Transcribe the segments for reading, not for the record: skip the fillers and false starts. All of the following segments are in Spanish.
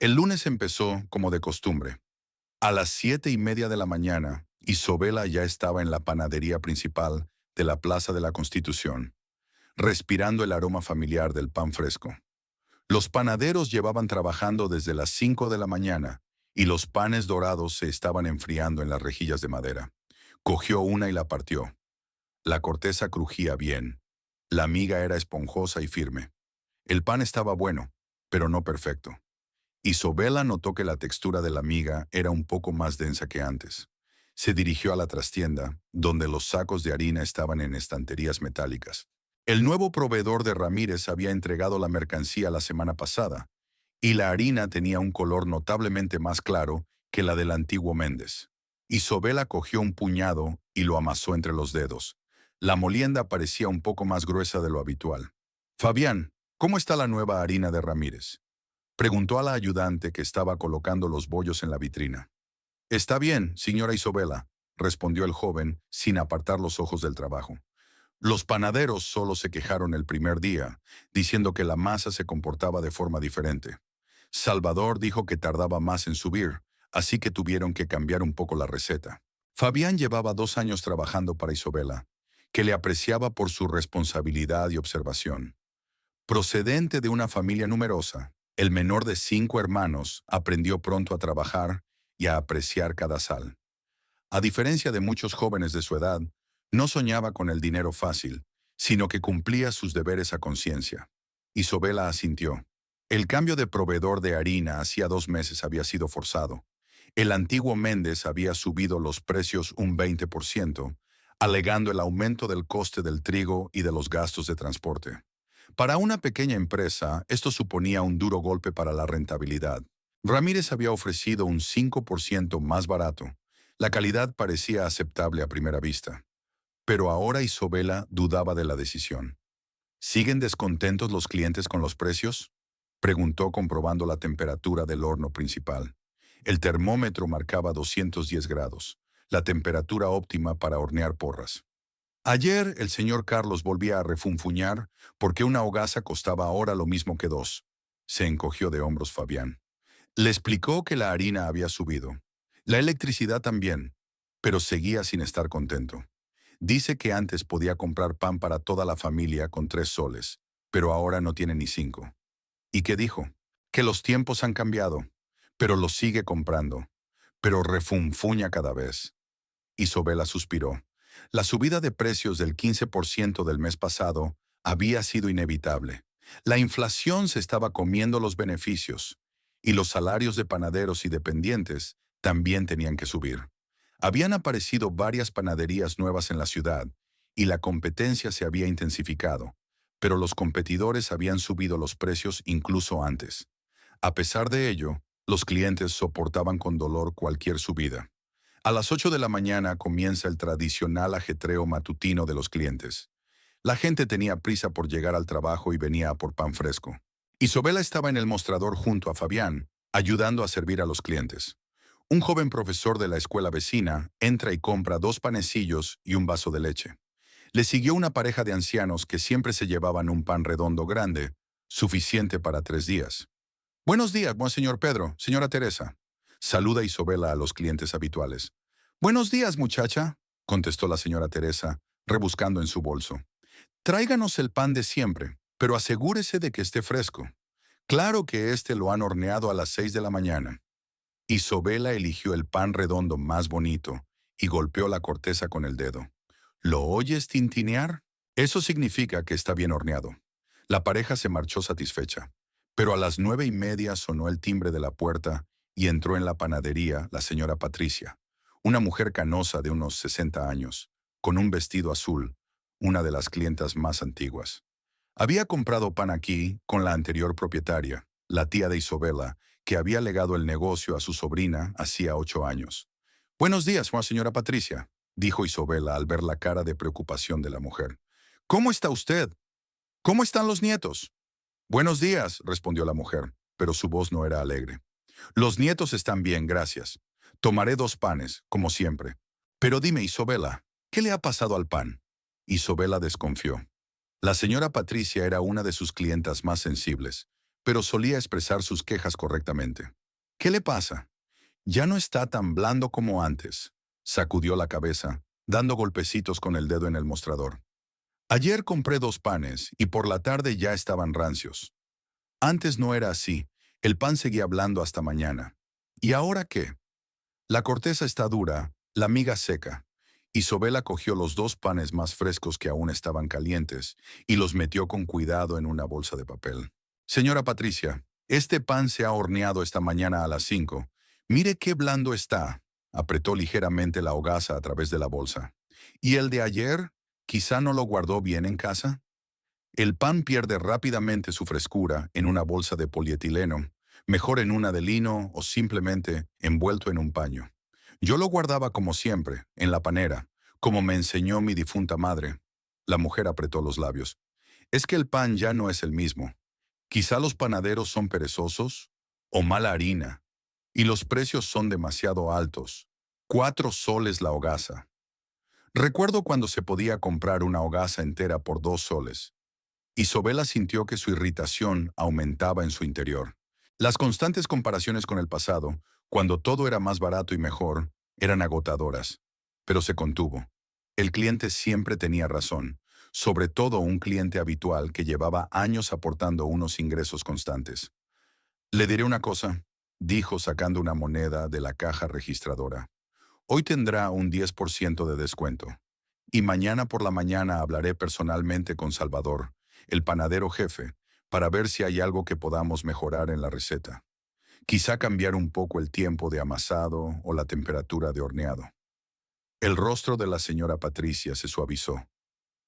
El lunes empezó como de costumbre. A las 7:30 de la mañana, Isobela ya estaba en la panadería principal de la Plaza de la Constitución, respirando el aroma familiar del pan fresco. Los panaderos llevaban trabajando desde las 5 de la mañana y los panes dorados se estaban enfriando en las rejillas de madera. Cogió una y la partió. La corteza crujía bien. La miga era esponjosa y firme. El pan estaba bueno, pero no perfecto. Isobela notó que la textura de la miga era un poco más densa que antes. Se dirigió a la trastienda, donde los sacos de harina estaban en estanterías metálicas. El nuevo proveedor de Ramírez había entregado la mercancía la semana pasada, y la harina tenía un color notablemente más claro que la del antiguo Méndez. Isobela cogió un puñado y lo amasó entre los dedos. La molienda parecía un poco más gruesa de lo habitual. Fabián, ¿cómo está la nueva harina de Ramírez? Preguntó a la ayudante que estaba colocando los bollos en la vitrina. Está bien, señora Isobela, respondió el joven sin apartar los ojos del trabajo. Los panaderos solo se quejaron el primer día, diciendo que la masa se comportaba de forma diferente. Salvador dijo que tardaba más en subir, así que tuvieron que cambiar un poco la receta. Fabián llevaba 2 años trabajando para Isobela, que le apreciaba por su responsabilidad y observación. Procedente de una familia numerosa, el menor de 5 hermanos aprendió pronto a trabajar y a apreciar cada sal. A diferencia de muchos jóvenes de su edad, no soñaba con el dinero fácil, sino que cumplía sus deberes a conciencia. Isobela asintió. El cambio de proveedor de harina hacía 2 meses había sido forzado. El antiguo Méndez había subido los precios un 20%, alegando el aumento del coste del trigo y de los gastos de transporte. Para una pequeña empresa, esto suponía un duro golpe para la rentabilidad. Ramírez había ofrecido un 5% más barato. La calidad parecía aceptable a primera vista. Pero ahora Isobela dudaba de la decisión. ¿Siguen descontentos los clientes con los precios? Preguntó comprobando la temperatura del horno principal. El termómetro marcaba 210 grados, la temperatura óptima para hornear porras. Ayer el señor Carlos volvía a refunfuñar porque una hogaza costaba ahora lo mismo que dos. Se encogió de hombros Fabián. Le explicó que la harina había subido. La electricidad también, pero seguía sin estar contento. Dice que antes podía comprar pan para toda la familia con 3 soles, pero ahora no tiene ni 5. ¿Y qué dijo? Que los tiempos han cambiado, pero lo sigue comprando. Pero refunfuña cada vez. Isobela suspiró. La subida de precios del 15% del mes pasado había sido inevitable. La inflación se estaba comiendo los beneficios, y los salarios de panaderos y dependientes también tenían que subir. Habían aparecido varias panaderías nuevas en la ciudad, y la competencia se había intensificado, pero los competidores habían subido los precios incluso antes. A pesar de ello, los clientes soportaban con dolor cualquier subida. A las 8 de la mañana comienza el tradicional ajetreo matutino de los clientes. La gente tenía prisa por llegar al trabajo y venía a por pan fresco. Isobela estaba en el mostrador junto a Fabián, ayudando a servir a los clientes. Un joven profesor de la escuela vecina entra y compra 2 panecillos y un vaso de leche. Le siguió una pareja de ancianos que siempre se llevaban un pan redondo grande, suficiente para 3 días. Buenos días, buen señor Pedro, señora Teresa. Saluda Isobela a los clientes habituales. Buenos días, muchacha, contestó la señora Teresa, rebuscando en su bolso. Tráiganos el pan de siempre, pero asegúrese de que esté fresco. Claro que este lo han horneado a las 6 de la mañana. Isobela eligió el pan redondo más bonito y golpeó la corteza con el dedo. ¿Lo oyes tintinear? Eso significa que está bien horneado. La pareja se marchó satisfecha, pero a las 9:30 sonó el timbre de la puerta y entró en la panadería la señora Patricia, una mujer canosa de unos 60 años, con un vestido azul, una de las clientas más antiguas. Había comprado pan aquí con la anterior propietaria, la tía de Isobela, que había legado el negocio a su sobrina hacía 8 años. Buenos días, señora Patricia, dijo Isobela al ver la cara de preocupación de la mujer. ¿Cómo está usted? ¿Cómo están los nietos? Buenos días, respondió la mujer, pero su voz no era alegre. Los nietos están bien, gracias. Tomaré 2 panes, como siempre. Pero dime, Isobela, ¿qué le ha pasado al pan? Isobela desconfió. La señora Patricia era una de sus clientas más sensibles, pero solía expresar sus quejas correctamente. ¿Qué le pasa? Ya no está tan blando como antes. Sacudió la cabeza, dando golpecitos con el dedo en el mostrador. Ayer compré 2 panes y por la tarde ya estaban rancios. Antes no era así. El pan seguía blando hasta mañana. ¿Y ahora qué? La corteza está dura, la miga seca. Isabela cogió los 2 panes más frescos que aún estaban calientes y los metió con cuidado en una bolsa de papel. Señora Patricia, este pan se ha horneado esta mañana a las 5. Mire qué blando está. Apretó ligeramente la hogaza a través de la bolsa. ¿Y el de ayer? ¿Quizá no lo guardó bien en casa? El pan pierde rápidamente su frescura en una bolsa de polietileno, mejor en una de lino o simplemente envuelto en un paño. Yo lo guardaba como siempre, en la panera, como me enseñó mi difunta madre. La mujer apretó los labios. Es que el pan ya no es el mismo. Quizá los panaderos son perezosos o mala harina, y los precios son demasiado altos. 4 soles la hogaza. Recuerdo cuando se podía comprar una hogaza entera por 2 soles. Isabela sintió que su irritación aumentaba en su interior. Las constantes comparaciones con el pasado, cuando todo era más barato y mejor, eran agotadoras. Pero se contuvo. El cliente siempre tenía razón, sobre todo un cliente habitual que llevaba años aportando unos ingresos constantes. Le diré una cosa, dijo sacando una moneda de la caja registradora. Hoy tendrá un 10% de descuento. Y mañana por la mañana hablaré personalmente con Salvador, el panadero jefe, para ver si hay algo que podamos mejorar en la receta. Quizá cambiar un poco el tiempo de amasado o la temperatura de horneado. El rostro de la señora Patricia se suavizó.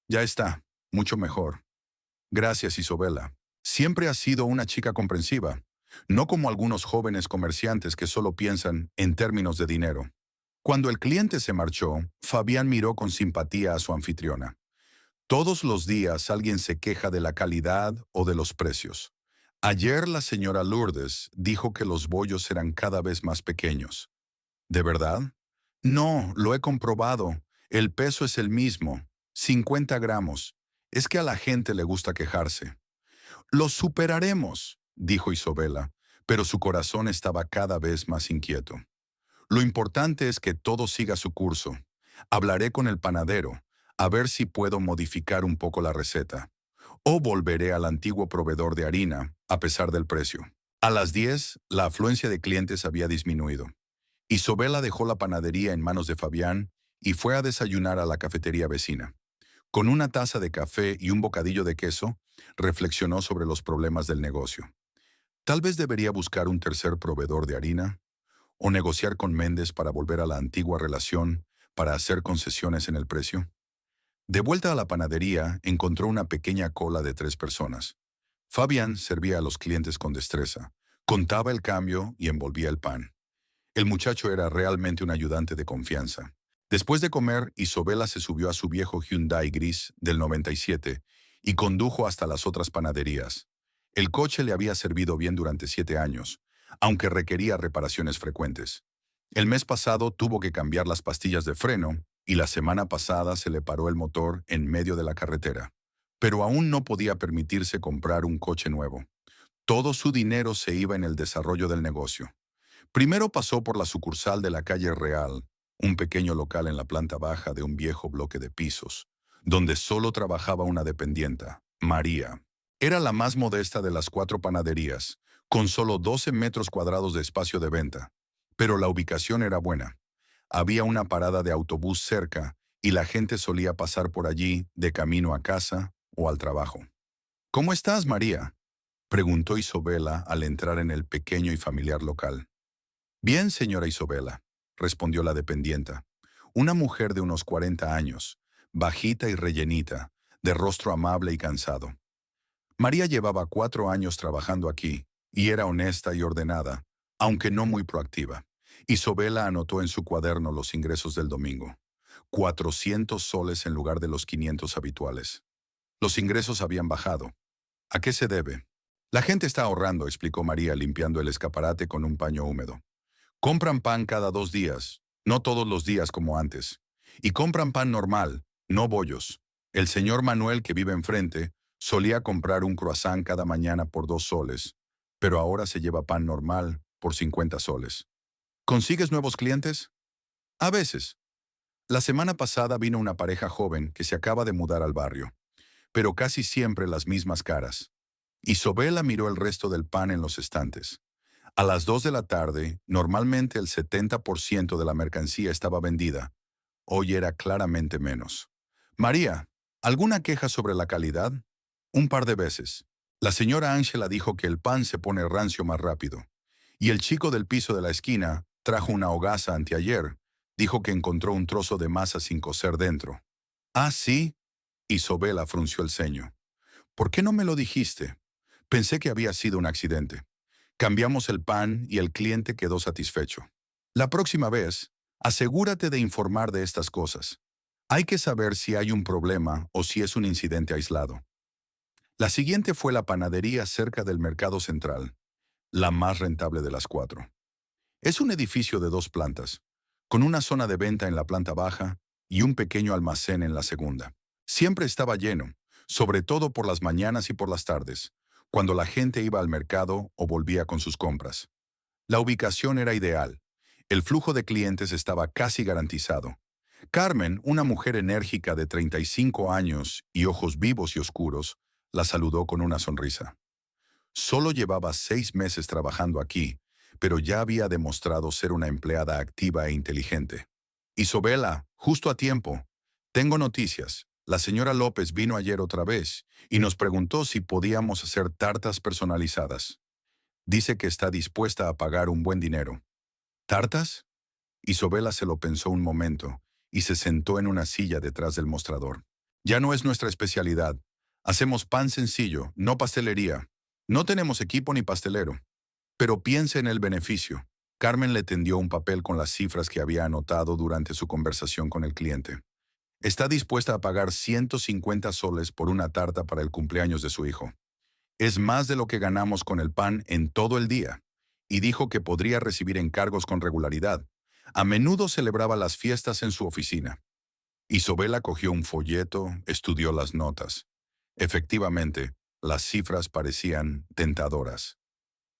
Ya está, mucho mejor. Gracias, Isabela. Siempre has sido una chica comprensiva, no como algunos jóvenes comerciantes que solo piensan en términos de dinero. Cuando el cliente se marchó, Fabián miró con simpatía a su anfitriona. Todos los días alguien se queja de la calidad o de los precios. Ayer la señora Lourdes dijo que los bollos eran cada vez más pequeños. ¿De verdad? No, lo he comprobado. El peso es el mismo, 50 gramos. Es que a la gente le gusta quejarse. Lo superaremos, dijo Isabela, pero su corazón estaba cada vez más inquieto. Lo importante es que todo siga su curso. Hablaré con el panadero, a ver si puedo modificar un poco la receta. O volveré al antiguo proveedor de harina, a pesar del precio. A las 10, la afluencia de clientes había disminuido. Isabela dejó la panadería en manos de Fabián y fue a desayunar a la cafetería vecina. Con una taza de café y un bocadillo de queso, reflexionó sobre los problemas del negocio. Tal vez debería buscar un tercer proveedor de harina, o negociar con Méndez para volver a la antigua relación, para hacer concesiones en el precio. De vuelta a la panadería, encontró una pequeña cola de 3 personas. Fabián servía a los clientes con destreza, contaba el cambio y envolvía el pan. El muchacho era realmente un ayudante de confianza. Después de comer, Isabela se subió a su viejo Hyundai gris del 97 y condujo hasta las otras panaderías. El coche le había servido bien durante 7 años, aunque requería reparaciones frecuentes. El mes pasado tuvo que cambiar las pastillas de freno y la semana pasada se le paró el motor en medio de la carretera. Pero aún no podía permitirse comprar un coche nuevo. Todo su dinero se iba en el desarrollo del negocio. Primero pasó por la sucursal de la calle Real, un pequeño local en la planta baja de un viejo bloque de pisos, donde solo trabajaba una dependienta, María. Era la más modesta de las 4 panaderías, con solo 12 metros cuadrados de espacio de venta. Pero la ubicación era buena. Había una parada de autobús cerca y la gente solía pasar por allí de camino a casa o al trabajo. ¿Cómo estás, María?, preguntó Isabela al entrar en el pequeño y familiar local. Bien, señora Isabela, respondió la dependienta. Una mujer de unos 40 años, bajita y rellenita, de rostro amable y cansado. María llevaba 4 años trabajando aquí y era honesta y ordenada, aunque no muy proactiva. Isabela anotó en su cuaderno los ingresos del domingo. 400 soles en lugar de los 500 habituales. Los ingresos habían bajado. ¿A qué se debe? La gente está ahorrando, explicó María limpiando el escaparate con un paño húmedo. Compran pan cada 2 días, no todos los días como antes. Y compran pan normal, no bollos. El señor Manuel, que vive enfrente, solía comprar un croissant cada mañana por 2 soles, pero ahora se lleva pan normal por 50 soles. ¿Consigues nuevos clientes? A veces. La semana pasada vino una pareja joven que se acaba de mudar al barrio, pero casi siempre las mismas caras. Isabela miró el resto del pan en los estantes. A las 2 de la tarde, normalmente el 70% de la mercancía estaba vendida. Hoy era claramente menos. María, ¿alguna queja sobre la calidad? Un par de veces. La señora Ángela dijo que el pan se pone rancio más rápido. Y el chico del piso de la esquina trajo una hogaza anteayer. Dijo que encontró un trozo de masa sin cocer dentro. Ah, sí. Isabela frunció el ceño. ¿Por qué no me lo dijiste? Pensé que había sido un accidente. Cambiamos el pan y el cliente quedó satisfecho. La próxima vez, asegúrate de informar de estas cosas. Hay que saber si hay un problema o si es un incidente aislado. La siguiente fue la panadería cerca del Mercado Central, la más rentable de las cuatro. Es un edificio de 2 plantas, con una zona de venta en la planta baja y un pequeño almacén en la segunda. Siempre estaba lleno, sobre todo por las mañanas y por las tardes, cuando la gente iba al mercado o volvía con sus compras. La ubicación era ideal. El flujo de clientes estaba casi garantizado. Carmen, una mujer enérgica de 35 años y ojos vivos y oscuros, la saludó con una sonrisa. Solo llevaba 6 meses trabajando aquí, pero ya había demostrado ser una empleada activa e inteligente. Isabela, justo a tiempo. Tengo noticias. La señora López vino ayer otra vez y nos preguntó si podíamos hacer tartas personalizadas. Dice que está dispuesta a pagar un buen dinero. ¿Tartas? Isabela se lo pensó un momento y se sentó en una silla detrás del mostrador. Ya no es nuestra especialidad. Hacemos pan sencillo, no pastelería. No tenemos equipo ni pastelero. Pero piense en el beneficio. Carmen le tendió un papel con las cifras que había anotado durante su conversación con el cliente. Está dispuesta a pagar 150 soles por una tarta para el cumpleaños de su hijo. Es más de lo que ganamos con el pan en todo el día. Y dijo que podría recibir encargos con regularidad. A menudo celebraba las fiestas en su oficina. Isabela cogió un folleto, estudió las notas. Efectivamente, las cifras parecían tentadoras.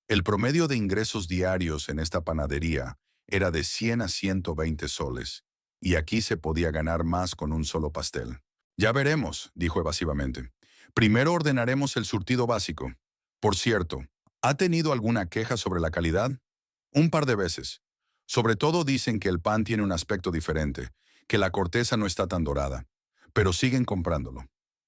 El promedio de ingresos diarios en esta panadería era de 100 a 120 soles, y aquí se podía ganar más con un solo pastel. Ya veremos, dijo evasivamente. Primero ordenaremos el surtido básico. Por cierto, ¿ha tenido alguna queja sobre la calidad? Un par de veces. Sobre todo dicen que el pan tiene un aspecto diferente, que la corteza no está tan dorada, pero siguen comprándolo.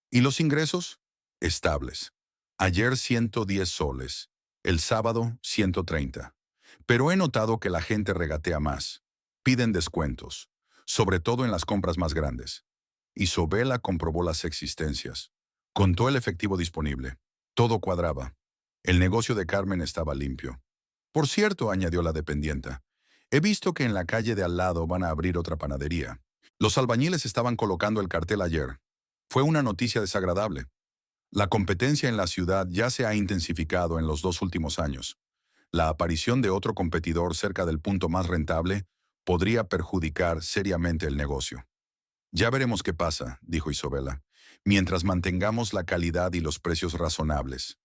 ¿Y los ingresos? Estables. Ayer 110 soles, el sábado 130. Pero he notado que la gente regatea más. Piden descuentos, sobre todo en las compras más grandes. Isabela comprobó las existencias. Contó el efectivo disponible. Todo cuadraba. El negocio de Carmen estaba limpio. Por cierto, añadió la dependienta, he visto que en la calle de al lado van a abrir otra panadería. Los albañiles estaban colocando el cartel ayer. Fue una noticia desagradable. La competencia en la ciudad ya se ha intensificado en los 2 últimos años. La aparición de otro competidor cerca del punto más rentable podría perjudicar seriamente el negocio. Ya veremos qué pasa, dijo Isabela, mientras mantengamos la calidad y los precios razonables.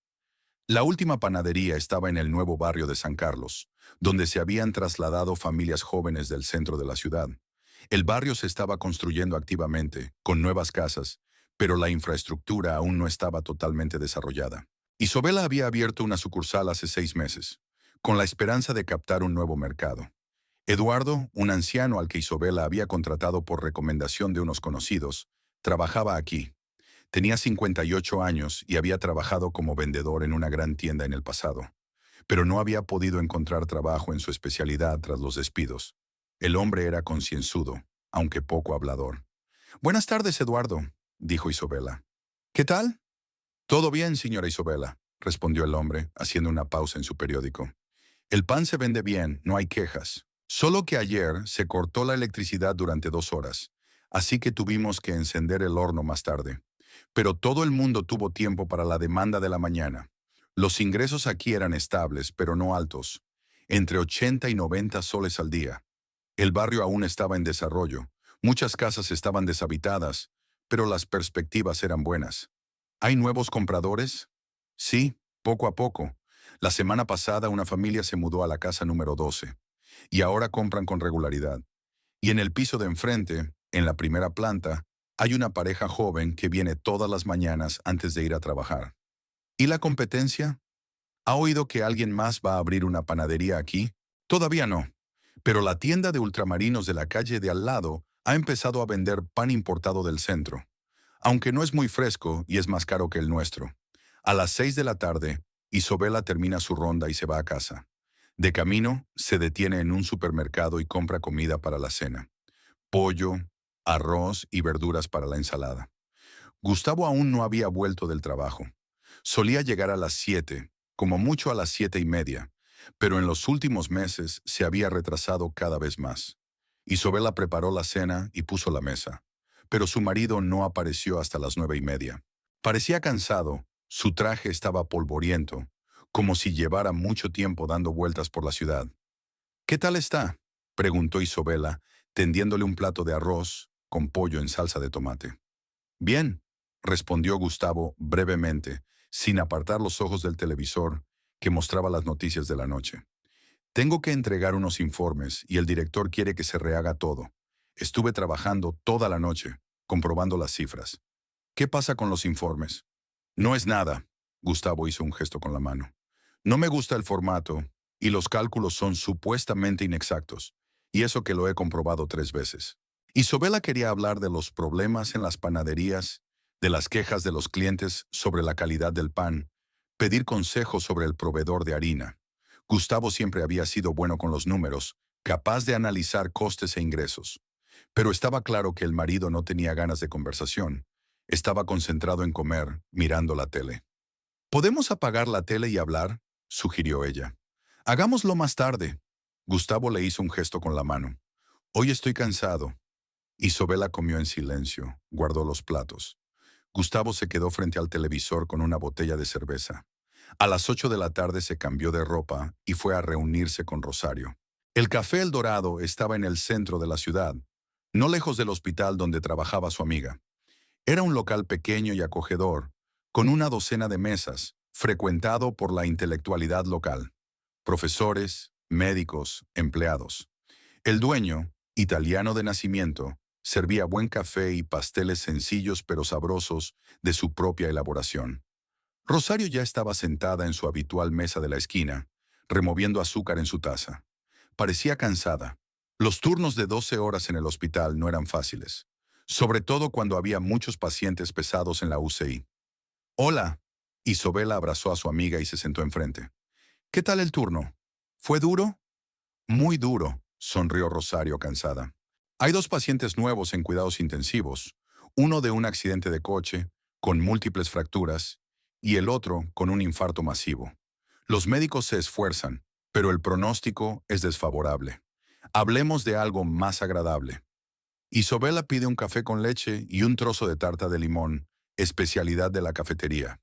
La última panadería estaba en el nuevo barrio de San Carlos, donde se habían trasladado familias jóvenes del centro de la ciudad. El barrio se estaba construyendo activamente, con nuevas casas, pero la infraestructura aún no estaba totalmente desarrollada. Isabela había abierto una sucursal hace 6 meses, con la esperanza de captar un nuevo mercado. Eduardo, un anciano al que Isabela había contratado por recomendación de unos conocidos, trabajaba aquí. Tenía 58 años y había trabajado como vendedor en una gran tienda en el pasado, pero no había podido encontrar trabajo en su especialidad tras los despidos. El hombre era concienzudo, aunque poco hablador. «Buenas tardes, Eduardo», dijo Isabela. «¿Qué tal?» «Todo bien, señora Isabela», respondió el hombre, haciendo una pausa en su periódico. «El pan se vende bien, no hay quejas. Solo que ayer se cortó la electricidad durante 2 horas, así que tuvimos que encender el horno más tarde. Pero todo el mundo tuvo tiempo para la demanda de la mañana. Los ingresos aquí eran estables, pero no altos, entre 80 y 90 soles al día. El barrio aún estaba en desarrollo. Muchas casas estaban deshabitadas, pero las perspectivas eran buenas. ¿Hay nuevos compradores? Sí, poco a poco. La semana pasada una familia se mudó a la casa número 12 y ahora compran con regularidad. Y en el piso de enfrente, en la primera planta, hay una pareja joven que viene todas las mañanas antes de ir a trabajar. ¿Y la competencia? ¿Ha oído que alguien más va a abrir una panadería aquí? Todavía no. Pero la tienda de ultramarinos de la calle de al lado ha empezado a vender pan importado del centro, aunque no es muy fresco y es más caro que el nuestro. A las 6 de la tarde, Isobela termina su ronda y se va a casa. De camino, se detiene en un supermercado y compra comida para la cena. Pollo, arroz y verduras para la ensalada. Gustavo aún no había vuelto del trabajo. Solía llegar a las 7, como mucho a las 7:30, pero en los últimos meses se había retrasado cada vez más. Isobela preparó la cena y puso la mesa, pero su marido no apareció hasta las 9:30. Parecía cansado, su traje estaba polvoriento, como si llevara mucho tiempo dando vueltas por la ciudad. ¿Qué tal está?, preguntó Isobela, tendiéndole un plato de arroz con pollo en salsa de tomate. Bien, respondió Gustavo brevemente, sin apartar los ojos del televisor que mostraba las noticias de la noche. Tengo que entregar unos informes y el director quiere que se rehaga todo. Estuve trabajando toda la noche, comprobando las cifras. ¿Qué pasa con los informes? No es nada. Gustavo hizo un gesto con la mano. No me gusta el formato y los cálculos son supuestamente inexactos, y eso que lo he comprobado 3 veces. Isobela quería hablar de los problemas en las panaderías, de las quejas de los clientes sobre la calidad del pan, pedir consejos sobre el proveedor de harina. Gustavo siempre había sido bueno con los números, capaz de analizar costes e ingresos. Pero estaba claro que el marido no tenía ganas de conversación. Estaba concentrado en comer, mirando la tele. ¿Podemos apagar la tele y hablar?, sugirió ella. Hagámoslo más tarde. Gustavo le hizo un gesto con la mano. Hoy estoy cansado. Isobela comió en silencio, guardó los platos. Gustavo se quedó frente al televisor con una botella de cerveza. A las 8 de la tarde se cambió de ropa y fue a reunirse con Rosario. El Café El Dorado estaba en el centro de la ciudad, no lejos del hospital donde trabajaba su amiga. Era un local pequeño y acogedor, con una docena de mesas, frecuentado por la intelectualidad local. Profesores, médicos, empleados. El dueño, italiano de nacimiento, servía buen café y pasteles sencillos pero sabrosos de su propia elaboración. Rosario ya estaba sentada en su habitual mesa de la esquina, removiendo azúcar en su taza. Parecía cansada. Los turnos de 12 horas en el hospital no eran fáciles, sobre todo cuando había muchos pacientes pesados en la UCI. Hola. Isobela abrazó a su amiga y se sentó enfrente. ¿Qué tal el turno? ¿Fue duro? Muy duro, sonrió Rosario cansada. Hay 2 pacientes nuevos en cuidados intensivos, uno de un accidente de coche, con múltiples fracturas, y el otro con un infarto masivo. Los médicos se esfuerzan, pero el pronóstico es desfavorable. Hablemos de algo más agradable. Isobela pide un café con leche y un trozo de tarta de limón, especialidad de la cafetería.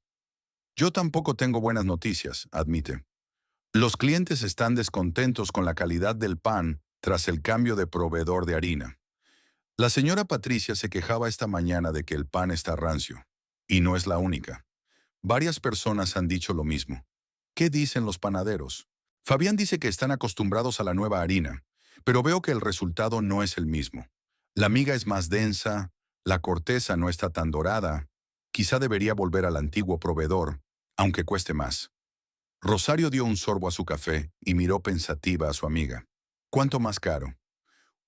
Yo tampoco tengo buenas noticias, admite. Los clientes están descontentos con la calidad del pan tras el cambio de proveedor de harina. La señora Patricia se quejaba esta mañana de que el pan está rancio. Y no es la única. Varias personas han dicho lo mismo. ¿Qué dicen los panaderos? Fabián dice que están acostumbrados a la nueva harina, pero veo que el resultado no es el mismo. La miga es más densa, la corteza no está tan dorada. Quizá debería volver al antiguo proveedor, aunque cueste más. Rosario dio un sorbo a su café y miró pensativa a su amiga. ¿Cuánto más caro?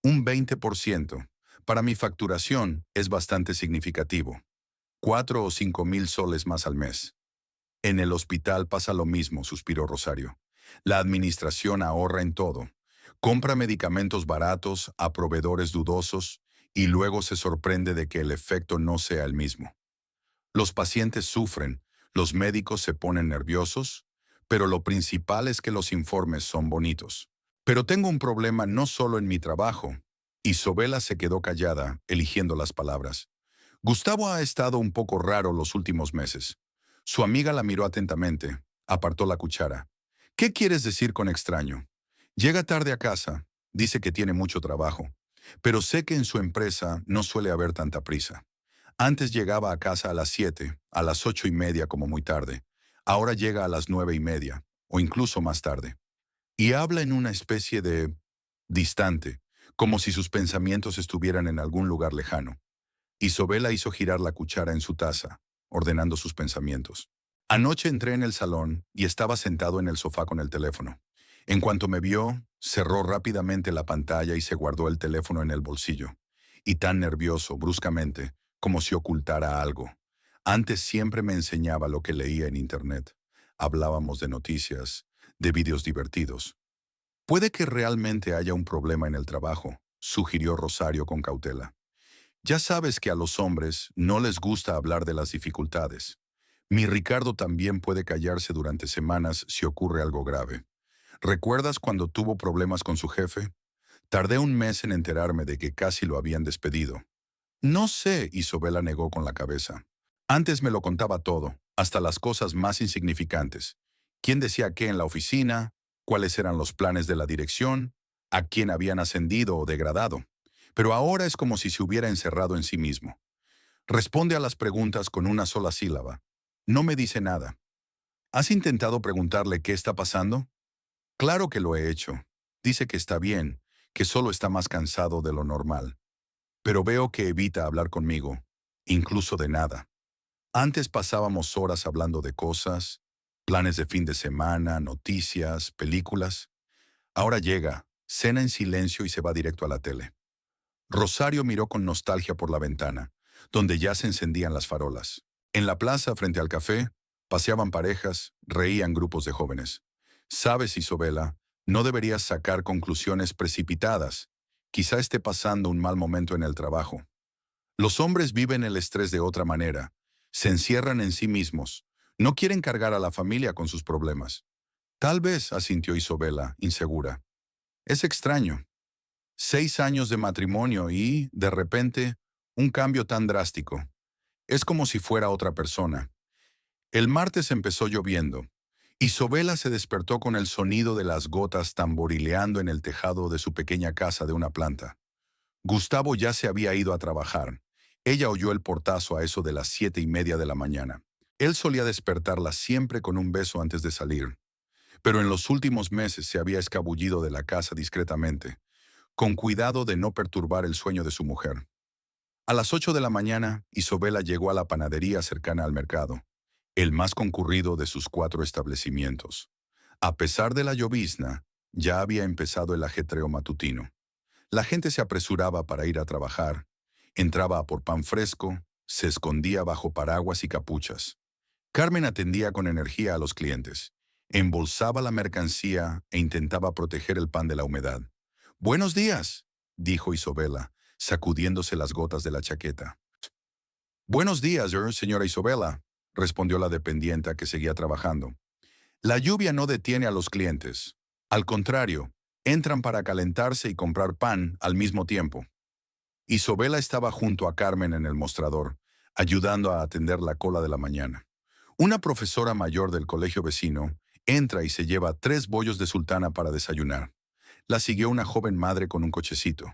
Un 20%. Para mi facturación es bastante significativo. 4 o 5 mil soles más al mes. En el hospital pasa lo mismo, suspiró Rosario. La administración ahorra en todo. Compra medicamentos baratos a proveedores dudosos y luego se sorprende de que el efecto no sea el mismo. Los pacientes sufren, los médicos se ponen nerviosos, pero lo principal es que los informes son bonitos. Pero tengo un problema no solo en mi trabajo. Isobela se quedó callada, eligiendo las palabras. Gustavo ha estado un poco raro los últimos meses. Su amiga la miró atentamente, apartó la cuchara. ¿Qué quieres decir con extraño? Llega tarde a casa, dice que tiene mucho trabajo, pero sé que en su empresa no suele haber tanta prisa. Antes llegaba a casa a las 7, a las 8:30 como muy tarde. Ahora llega a las 9:30, o incluso más tarde. Y habla en una especie de distante, como si sus pensamientos estuvieran en algún lugar lejano. Isabela hizo girar la cuchara en su taza, ordenando sus pensamientos. Anoche entré en el salón y estaba sentado en el sofá con el teléfono. En cuanto me vio, cerró rápidamente la pantalla y se guardó el teléfono en el bolsillo. Y tan nervioso, bruscamente, como si ocultara algo. Antes siempre me enseñaba lo que leía en internet. Hablábamos de noticias, de vídeos divertidos. Puede que realmente haya un problema en el trabajo, sugirió Rosario con cautela. Ya sabes que a los hombres no les gusta hablar de las dificultades. Mi Ricardo también puede callarse durante semanas si ocurre algo grave. ¿Recuerdas cuando tuvo problemas con su jefe? Tardé un mes en enterarme de que casi lo habían despedido. No sé, Isabela negó con la cabeza. Antes me lo contaba todo, hasta las cosas más insignificantes. ¿Quién decía qué en la oficina? ¿Cuáles eran los planes de la dirección? ¿A quién habían ascendido o degradado? Pero ahora es como si se hubiera encerrado en sí mismo. Responde a las preguntas con una sola sílaba. No me dice nada. ¿Has intentado preguntarle qué está pasando? Claro que lo he hecho. Dice que está bien, que solo está más cansado de lo normal. Pero veo que evita hablar conmigo, incluso de nada. Antes pasábamos horas hablando de cosas, planes de fin de semana, noticias, películas. Ahora llega, cena en silencio y se va directo a la tele. Rosario miró con nostalgia por la ventana, donde ya se encendían las farolas. En la plaza, frente al café, paseaban parejas, reían grupos de jóvenes. Sabes, Isabela, no deberías sacar conclusiones precipitadas. Quizá esté pasando un mal momento en el trabajo. Los hombres viven el estrés de otra manera. Se encierran en sí mismos. No quieren cargar a la familia con sus problemas. Tal vez, asintió Isabela, insegura. Es extraño. 6 años de matrimonio y, de repente, un cambio tan drástico. Es como si fuera otra persona. El martes empezó lloviendo. Isabela se despertó con el sonido de las gotas tamborileando en el tejado de su pequeña casa de una planta. Gustavo ya se había ido a trabajar. Ella oyó el portazo a eso de las 7:30 de la mañana. Él solía despertarla siempre con un beso antes de salir, pero en los últimos meses se había escabullido de la casa discretamente, con cuidado de no perturbar el sueño de su mujer. A las 8 de la mañana, Isabela llegó a la panadería cercana al mercado, el más concurrido de sus 4 establecimientos. A pesar de la llovizna, ya había empezado el ajetreo matutino. La gente se apresuraba para ir a trabajar, entraba a por pan fresco, se escondía bajo paraguas y capuchas. Carmen atendía con energía a los clientes, embolsaba la mercancía e intentaba proteger el pan de la humedad. «Buenos días», dijo Isabela, sacudiéndose las gotas de la chaqueta. «Buenos días, señora Isabela», respondió la dependienta que seguía trabajando. «La lluvia no detiene a los clientes. Al contrario, entran para calentarse y comprar pan al mismo tiempo». Isabela estaba junto a Carmen en el mostrador, ayudando a atender la cola de la mañana. Una profesora mayor del colegio vecino entra y se lleva 3 bollos de sultana para desayunar. La siguió una joven madre con un cochecito.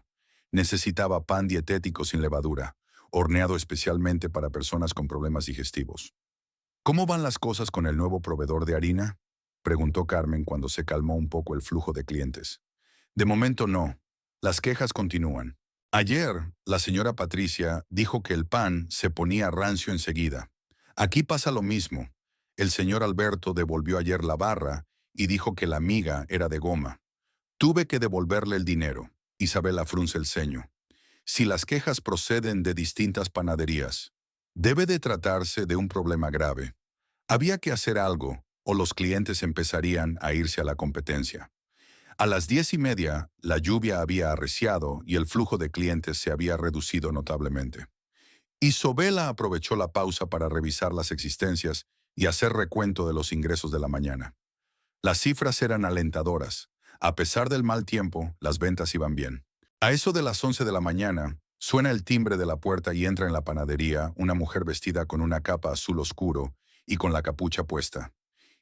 Necesitaba pan dietético sin levadura, horneado especialmente para personas con problemas digestivos. «¿Cómo van las cosas con el nuevo proveedor de harina?», preguntó Carmen cuando se calmó un poco el flujo de clientes. «De momento no. Las quejas continúan. Ayer, la señora Patricia dijo que el pan se ponía rancio enseguida. Aquí pasa lo mismo. El señor Alberto devolvió ayer la barra y dijo que la miga era de goma. Tuve que devolverle el dinero». Isabela frunce el ceño. «Si las quejas proceden de distintas panaderías, debe de tratarse de un problema grave. Había que hacer algo, o los clientes empezarían a irse a la competencia». A las 10:30, la lluvia había arreciado y el flujo de clientes se había reducido notablemente. Isabela aprovechó la pausa para revisar las existencias y hacer recuento de los ingresos de la mañana. Las cifras eran alentadoras. A pesar del mal tiempo, las ventas iban bien. A eso de las 11 de la mañana, suena el timbre de la puerta y entra en la panadería una mujer vestida con una capa azul oscuro y con la capucha puesta.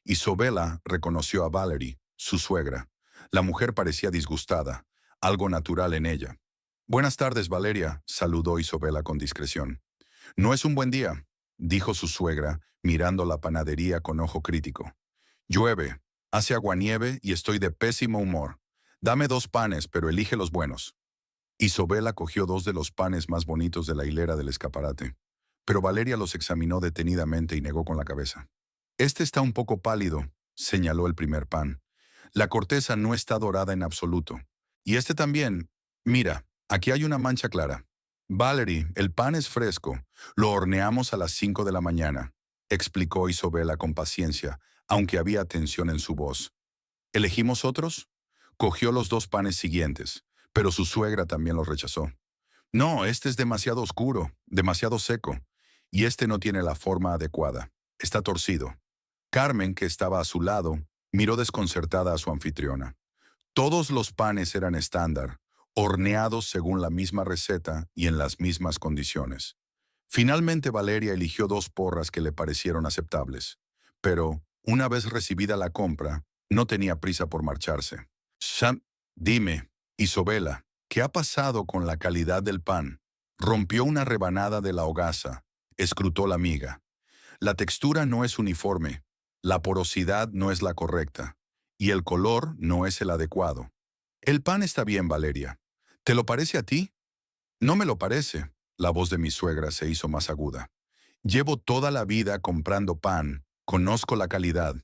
Isabela reconoció a Valerie, su suegra. La mujer parecía disgustada, algo natural en ella. «Buenas tardes, Valeria», saludó Isabela con discreción. «No es un buen día», dijo su suegra, mirando la panadería con ojo crítico. «Llueve. Hace aguanieve y estoy de pésimo humor. Dame 2 panes, pero elige los buenos. Isabela cogió 2 de los panes más bonitos de la hilera del escaparate, pero Valeria los examinó detenidamente y negó con la cabeza. Este está un poco pálido, señaló el primer pan. La corteza no está dorada en absoluto. Y este también. Mira, aquí hay una mancha clara. Valerie, el pan es fresco. Lo horneamos a las 5 de la mañana, explicó Isabela con paciencia, aunque había tensión en su voz. ¿Elegimos otros? Cogió los 2 panes siguientes, pero su suegra también los rechazó. No, este es demasiado oscuro, demasiado seco, y este no tiene la forma adecuada. Está torcido. Carmen, que estaba a su lado, miró desconcertada a su anfitriona. Todos los panes eran estándar, horneados según la misma receta y en las mismas condiciones. Finalmente Valeria eligió 2 porras que le parecieron aceptables, pero, una vez recibida la compra, no tenía prisa por marcharse. Sam, dime, Isabela, ¿qué ha pasado con la calidad del pan? Rompió una rebanada de la hogaza, escrutó la miga. La textura no es uniforme, la porosidad no es la correcta, y el color no es el adecuado. El pan está bien, Valeria. ¿Te lo parece a ti? No me lo parece. La voz de mi suegra se hizo más aguda. Llevo toda la vida comprando pan, conozco la calidad.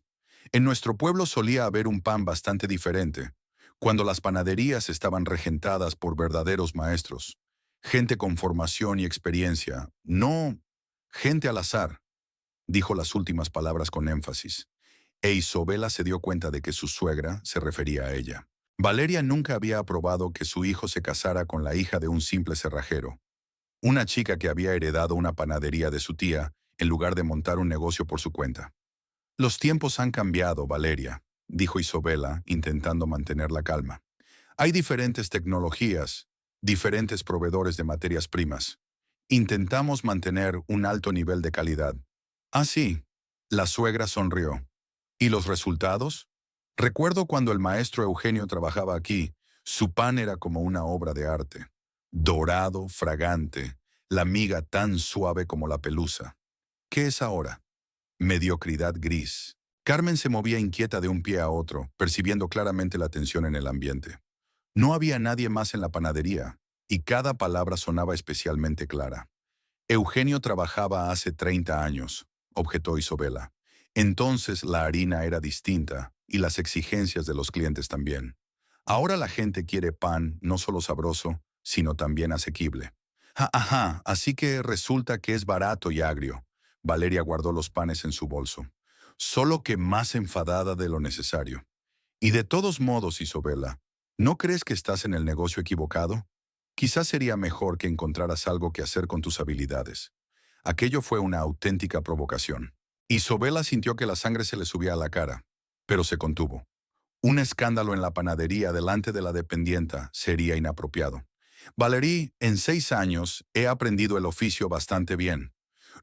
En nuestro pueblo solía haber un pan bastante diferente, cuando las panaderías estaban regentadas por verdaderos maestros. Gente con formación y experiencia, no gente al azar, dijo las últimas palabras con énfasis. E Isabela se dio cuenta de que su suegra se refería a ella. Valeria nunca había aprobado que su hijo se casara con la hija de un simple cerrajero, una chica que había heredado una panadería de su tía en lugar de montar un negocio por su cuenta. Los tiempos han cambiado, Valeria, dijo Isabela, intentando mantener la calma. Hay diferentes tecnologías, diferentes proveedores de materias primas. Intentamos mantener un alto nivel de calidad. Ah, sí. La suegra sonrió. ¿Y los resultados? Recuerdo cuando el maestro Eugenio trabajaba aquí, su pan era como una obra de arte. Dorado, fragante, la miga tan suave como la pelusa. ¿Qué es ahora? Mediocridad gris. Carmen se movía inquieta de un pie a otro, percibiendo claramente la tensión en el ambiente. No había nadie más en la panadería, y cada palabra sonaba especialmente clara. Eugenio trabajaba hace 30 años, objetó Isabela. Entonces la harina era distinta, y las exigencias de los clientes también. Ahora la gente quiere pan no solo sabroso, sino también asequible. Ajá, así que resulta que es barato y agrio. Valeria guardó los panes en su bolso, solo que más enfadada de lo necesario. Y de todos modos, Isabela, ¿no crees que estás en el negocio equivocado? Quizás sería mejor que encontraras algo que hacer con tus habilidades. Aquello fue una auténtica provocación. Isabela sintió que la sangre se le subía a la cara, pero se contuvo. Un escándalo en la panadería delante de la dependienta sería inapropiado. Valerie, en 6 años he aprendido el oficio bastante bien.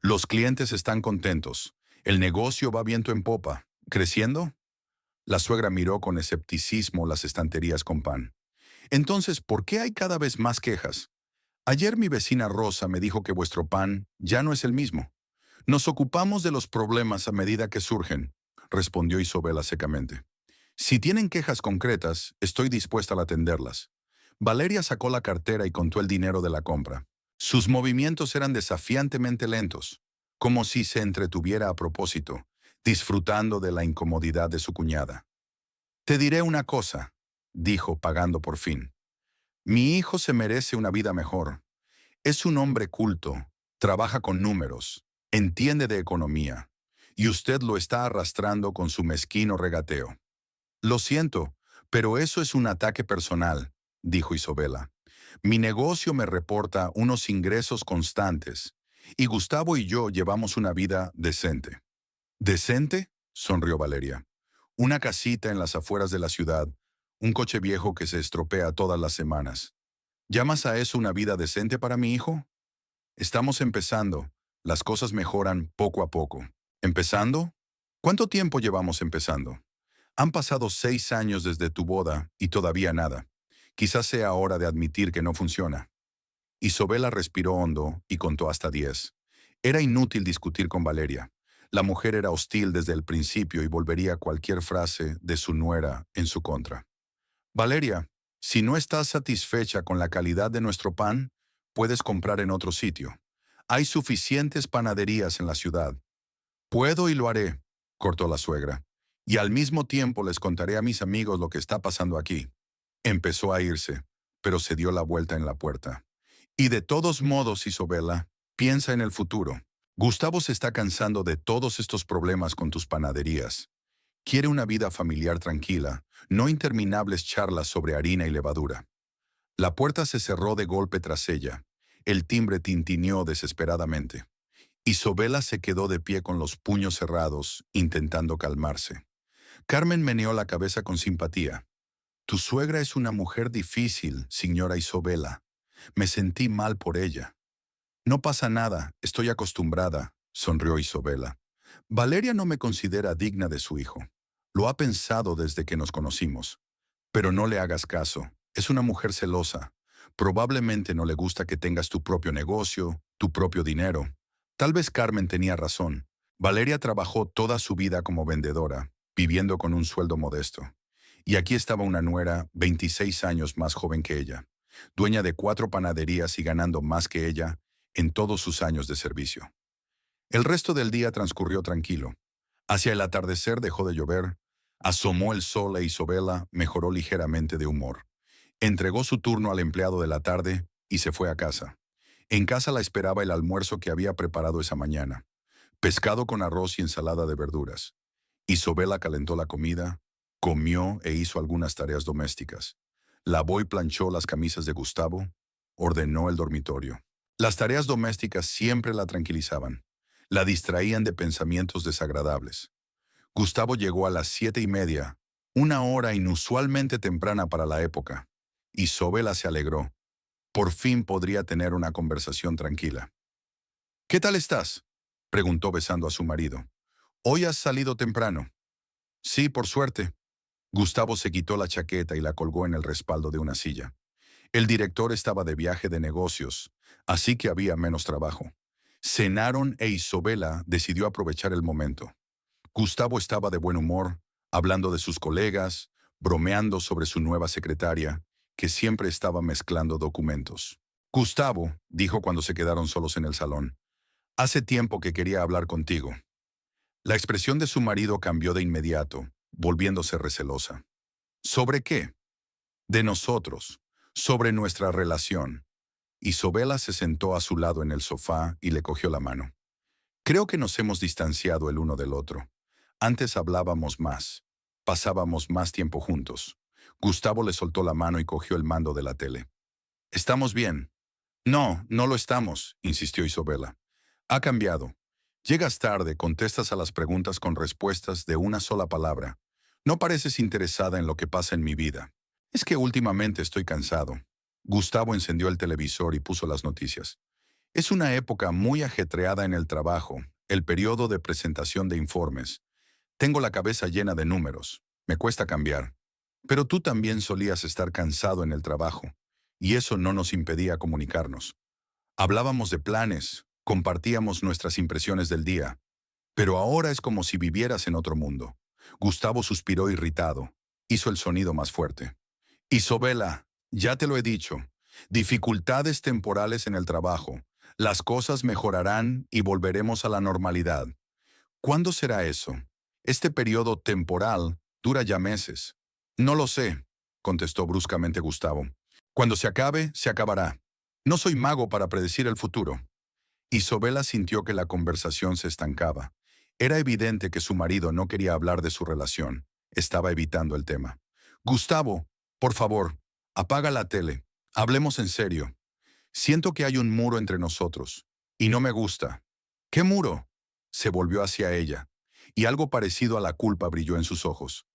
Los clientes están contentos. El negocio va viento en popa. ¿Creciendo? La suegra miró con escepticismo las estanterías con pan. Entonces, ¿por qué hay cada vez más quejas? Ayer mi vecina Rosa me dijo que vuestro pan ya no es el mismo. Nos ocupamos de los problemas a medida que surgen, respondió Isabela secamente. Si tienen quejas concretas, estoy dispuesta a atenderlas. Valeria sacó la cartera y contó el dinero de la compra. Sus movimientos eran desafiantemente lentos, como si se entretuviera a propósito, disfrutando de la incomodidad de su cuñada. Te diré una cosa, dijo pagando por fin. Mi hijo se merece una vida mejor. Es un hombre culto, trabaja con números, entiende de economía, y usted lo está arrastrando con su mezquino regateo. Lo siento, pero eso es un ataque personal, dijo Isabela. Mi negocio me reporta unos ingresos constantes, y Gustavo y yo llevamos una vida decente. ¿Decente? Sonrió Valeria. Una casita en las afueras de la ciudad, un coche viejo que se estropea todas las semanas. ¿Llamas a eso una vida decente para mi hijo? Estamos empezando. Las cosas mejoran poco a poco. ¿Empezando? ¿Cuánto tiempo llevamos empezando? Han pasado 6 años desde tu boda y todavía nada. Quizás sea hora de admitir que no funciona. Isabela respiró hondo y contó hasta 10. Era inútil discutir con Valeria. La mujer era hostil desde el principio y volvería cualquier frase de su nuera en su contra. Valeria, si no estás satisfecha con la calidad de nuestro pan, puedes comprar en otro sitio. Hay suficientes panaderías en la ciudad. Puedo y lo haré, cortó la suegra. Y al mismo tiempo les contaré a mis amigos lo que está pasando aquí. Empezó a irse, pero se dio la vuelta en la puerta. Y de todos modos, Isabela, piensa en el futuro. Gustavo se está cansando de todos estos problemas con tus panaderías. Quiere una vida familiar tranquila, no interminables charlas sobre harina y levadura. La puerta se cerró de golpe tras ella. El timbre tintineó desesperadamente. Isabela se quedó de pie con los puños cerrados, intentando calmarse. Carmen meneó la cabeza con simpatía. Tu suegra es una mujer difícil, señora Isabela. Me sentí mal por ella. No pasa nada, estoy acostumbrada, sonrió Isabela. Valeria no me considera digna de su hijo. Lo ha pensado desde que nos conocimos. Pero no le hagas caso, es una mujer celosa. Probablemente no le gusta que tengas tu propio negocio, tu propio dinero. Tal vez Carmen tenía razón. Valeria trabajó toda su vida como vendedora, viviendo con un sueldo modesto. Y aquí estaba una nuera, 26 años más joven que ella, dueña de 4 panaderías y ganando más que ella en todos sus años de servicio. El resto del día transcurrió tranquilo. Hacia el atardecer dejó de llover, asomó el sol e Isabela mejoró ligeramente de humor. Entregó su turno al empleado de la tarde y se fue a casa. En casa la esperaba el almuerzo que había preparado esa mañana. Pescado con arroz y ensalada de verduras. Isabela calentó la comida, comió e hizo algunas tareas domésticas. Lavó y planchó las camisas de Gustavo, ordenó el dormitorio. Las tareas domésticas siempre la tranquilizaban. La distraían de pensamientos desagradables. Gustavo llegó a las 7:30, una hora inusualmente temprana para la época. Isabela se alegró. Por fin podría tener una conversación tranquila. ¿Qué tal estás?, preguntó besando a su marido. ¿Hoy has salido temprano? Sí, por suerte. Gustavo se quitó la chaqueta y la colgó en el respaldo de una silla. El director estaba de viaje de negocios, así que había menos trabajo. Cenaron e Isabela decidió aprovechar el momento. Gustavo estaba de buen humor, hablando de sus colegas, bromeando sobre su nueva secretaria, que siempre estaba mezclando documentos. Gustavo, dijo cuando se quedaron solos en el salón, hace tiempo que quería hablar contigo. La expresión de su marido cambió de inmediato, volviéndose recelosa. ¿Sobre qué? De nosotros, sobre nuestra relación. Isabela se sentó a su lado en el sofá y le cogió la mano. Creo que nos hemos distanciado el uno del otro. Antes hablábamos más, pasábamos más tiempo juntos. Gustavo le soltó la mano y cogió el mando de la tele. ¿Estamos bien? No, no lo estamos, insistió Isabela. Ha cambiado. Llegas tarde, contestas a las preguntas con respuestas de una sola palabra. No pareces interesada en lo que pasa en mi vida. Es que últimamente estoy cansado. Gustavo encendió el televisor y puso las noticias. Es una época muy ajetreada en el trabajo, el periodo de presentación de informes. Tengo la cabeza llena de números. Me cuesta cambiar. Pero tú también solías estar cansado en el trabajo, y eso no nos impedía comunicarnos. Hablábamos de planes, compartíamos nuestras impresiones del día. Pero ahora es como si vivieras en otro mundo. Gustavo suspiró irritado. Hizo el sonido más fuerte. Isabela, ya te lo he dicho. Dificultades temporales en el trabajo. Las cosas mejorarán y volveremos a la normalidad. ¿Cuándo será eso? Este periodo temporal dura ya meses. No lo sé, contestó bruscamente Gustavo. Cuando se acabe, se acabará. No soy mago para predecir el futuro. Isabela sintió que la conversación se estancaba. Era evidente que su marido no quería hablar de su relación. Estaba evitando el tema. Gustavo, por favor, apaga la tele. Hablemos en serio. Siento que hay un muro entre nosotros. Y no me gusta. ¿Qué muro? Se volvió hacia ella, y algo parecido a la culpa brilló en sus ojos.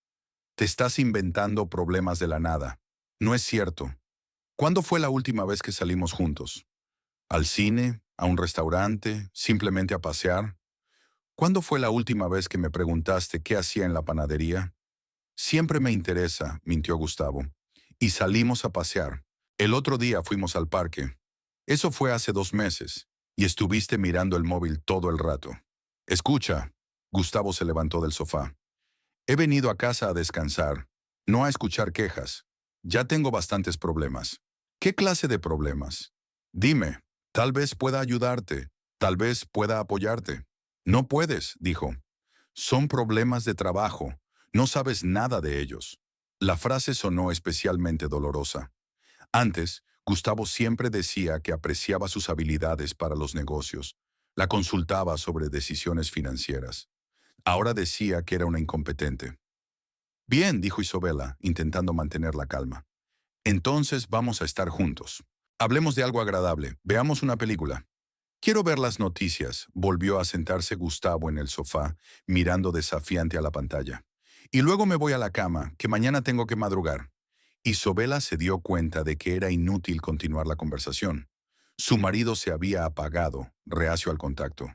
Te estás inventando problemas de la nada. No es cierto. ¿Cuándo fue la última vez que salimos juntos? ¿Al cine? ¿A un restaurante? ¿Simplemente a pasear? ¿Cuándo fue la última vez que me preguntaste qué hacía en la panadería? Siempre me interesa, mintió Gustavo. Y salimos a pasear. El otro día fuimos al parque. Eso fue hace 2 meses. Y estuviste mirando el móvil todo el rato. Escucha, Gustavo se levantó del sofá. He venido a casa a descansar, no a escuchar quejas. Ya tengo bastantes problemas. ¿Qué clase de problemas? Dime, tal vez pueda ayudarte, tal vez pueda apoyarte. No puedes, dijo. Son problemas de trabajo, no sabes nada de ellos. La frase sonó especialmente dolorosa. Antes, Gustavo siempre decía que apreciaba sus habilidades para los negocios. La consultaba sobre decisiones financieras. Ahora decía que era una incompetente. Bien, dijo Isabela, intentando mantener la calma. Entonces vamos a estar juntos. Hablemos de algo agradable. Veamos una película. Quiero ver las noticias. Volvió a sentarse Gustavo en el sofá, mirando desafiante a la pantalla. Y luego me voy a la cama, que mañana tengo que madrugar. Isabela se dio cuenta de que era inútil continuar la conversación. Su marido se había apagado, reacio al contacto.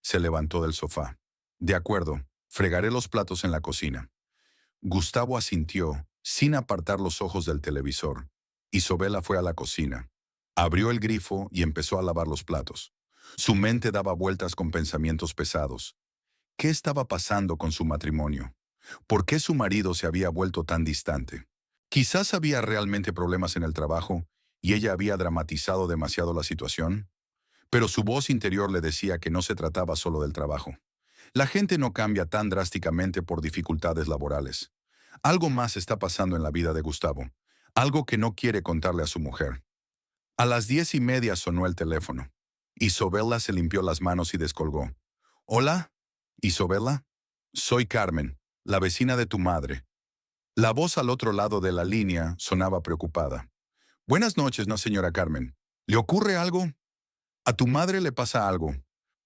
Se levantó del sofá. De acuerdo, fregaré los platos en la cocina. Gustavo asintió, sin apartar los ojos del televisor. Isabela fue a la cocina. Abrió el grifo y empezó a lavar los platos. Su mente daba vueltas con pensamientos pesados. ¿Qué estaba pasando con su matrimonio? ¿Por qué su marido se había vuelto tan distante? Quizás había realmente problemas en el trabajo y ella había dramatizado demasiado la situación, pero su voz interior le decía que no se trataba solo del trabajo. La gente no cambia tan drásticamente por dificultades laborales. Algo más está pasando en la vida de Gustavo, algo que no quiere contarle a su mujer. A las 10:30 sonó el teléfono. Isabela se limpió las manos y descolgó. ¿Hola? ¿Isabela? Soy Carmen, la vecina de tu madre. La voz al otro lado de la línea sonaba preocupada. Buenas noches, no señora Carmen. ¿Le ocurre algo? A tu madre le pasa algo.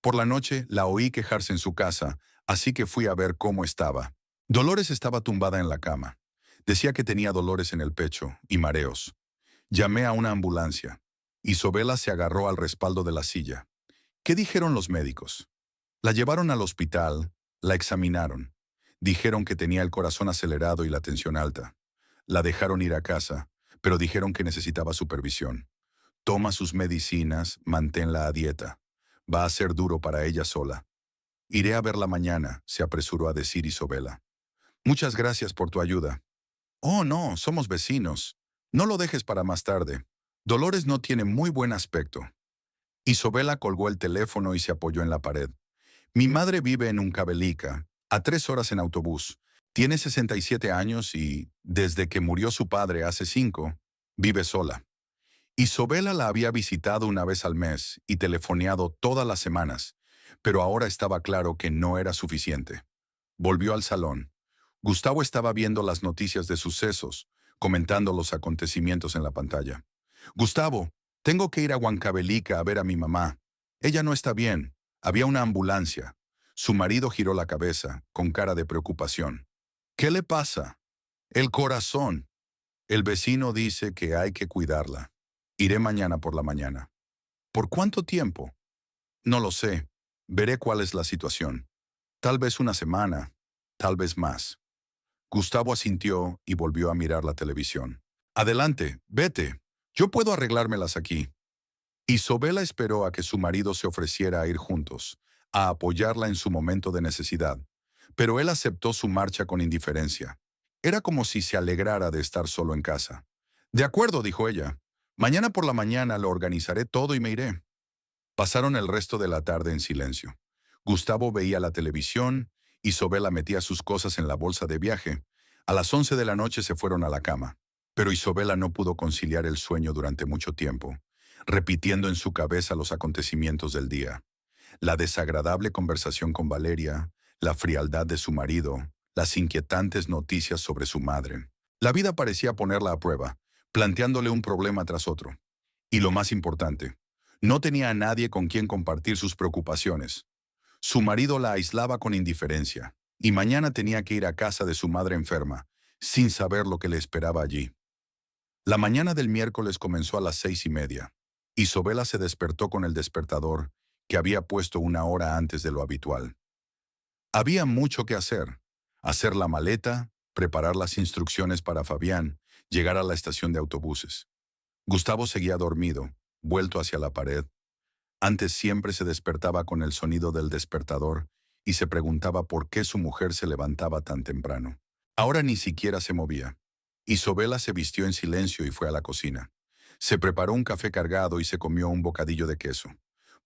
Por la noche la oí quejarse en su casa, así que fui a ver cómo estaba. Dolores estaba tumbada en la cama. Decía que tenía dolores en el pecho y mareos. Llamé a una ambulancia. Isabela se agarró al respaldo de la silla. ¿Qué dijeron los médicos? La llevaron al hospital, la examinaron. Dijeron que tenía el corazón acelerado y la tensión alta. La dejaron ir a casa, pero dijeron que necesitaba supervisión. Toma sus medicinas, manténla a dieta. Va a ser duro para ella sola. Iré a verla mañana, se apresuró a decir Isabela. Muchas gracias por tu ayuda. Oh, no, somos vecinos. No lo dejes para más tarde. Dolores no tiene muy buen aspecto. Isabela colgó el teléfono y se apoyó en la pared. Mi madre vive en Uncavelica, a 3 horas en autobús. Tiene 67 años y, desde que murió su padre hace 5, vive sola. Isabela la había visitado una vez al mes y telefoneado todas las semanas, pero ahora estaba claro que no era suficiente. Volvió al salón. Gustavo estaba viendo las noticias de sucesos, comentando los acontecimientos en la pantalla. Gustavo, tengo que ir a Huancavelica a ver a mi mamá. Ella no está bien. Había una ambulancia. Su marido giró la cabeza, con cara de preocupación. ¿Qué le pasa? El corazón. El vecino dice que hay que cuidarla. Iré mañana por la mañana. ¿Por cuánto tiempo? No lo sé. Veré cuál es la situación. Tal vez una semana, tal vez más. Gustavo asintió y volvió a mirar la televisión. Adelante, vete. Yo puedo arreglármelas aquí. Isabela esperó a que su marido se ofreciera a ir juntos, a apoyarla en su momento de necesidad, pero él aceptó su marcha con indiferencia. Era como si se alegrara de estar solo en casa. De acuerdo, dijo ella. Mañana por la mañana lo organizaré todo y me iré. Pasaron el resto de la tarde en silencio. Gustavo veía la televisión, Isabela metía sus cosas en la bolsa de viaje. A las 11 de la noche se fueron a la cama. Pero Isabela no pudo conciliar el sueño durante mucho tiempo, repitiendo en su cabeza los acontecimientos del día. La desagradable conversación con Valeria, la frialdad de su marido, las inquietantes noticias sobre su madre. La vida parecía ponerla a prueba, planteándole un problema tras otro. Y lo más importante, no tenía a nadie con quien compartir sus preocupaciones. Su marido la aislaba con indiferencia, y mañana tenía que ir a casa de su madre enferma, sin saber lo que le esperaba allí. La mañana del miércoles comenzó a las 6:30. Isabela se despertó con el despertador, que había puesto una hora antes de lo habitual. Había mucho que hacer. Hacer la maleta, preparar las instrucciones para Fabián, llegar a la estación de autobuses. Gustavo seguía dormido, vuelto hacia la pared. Antes siempre se despertaba con el sonido del despertador y se preguntaba por qué su mujer se levantaba tan temprano. Ahora ni siquiera se movía. Isobela se vistió en silencio y fue a la cocina. Se preparó un café cargado y se comió un bocadillo de queso.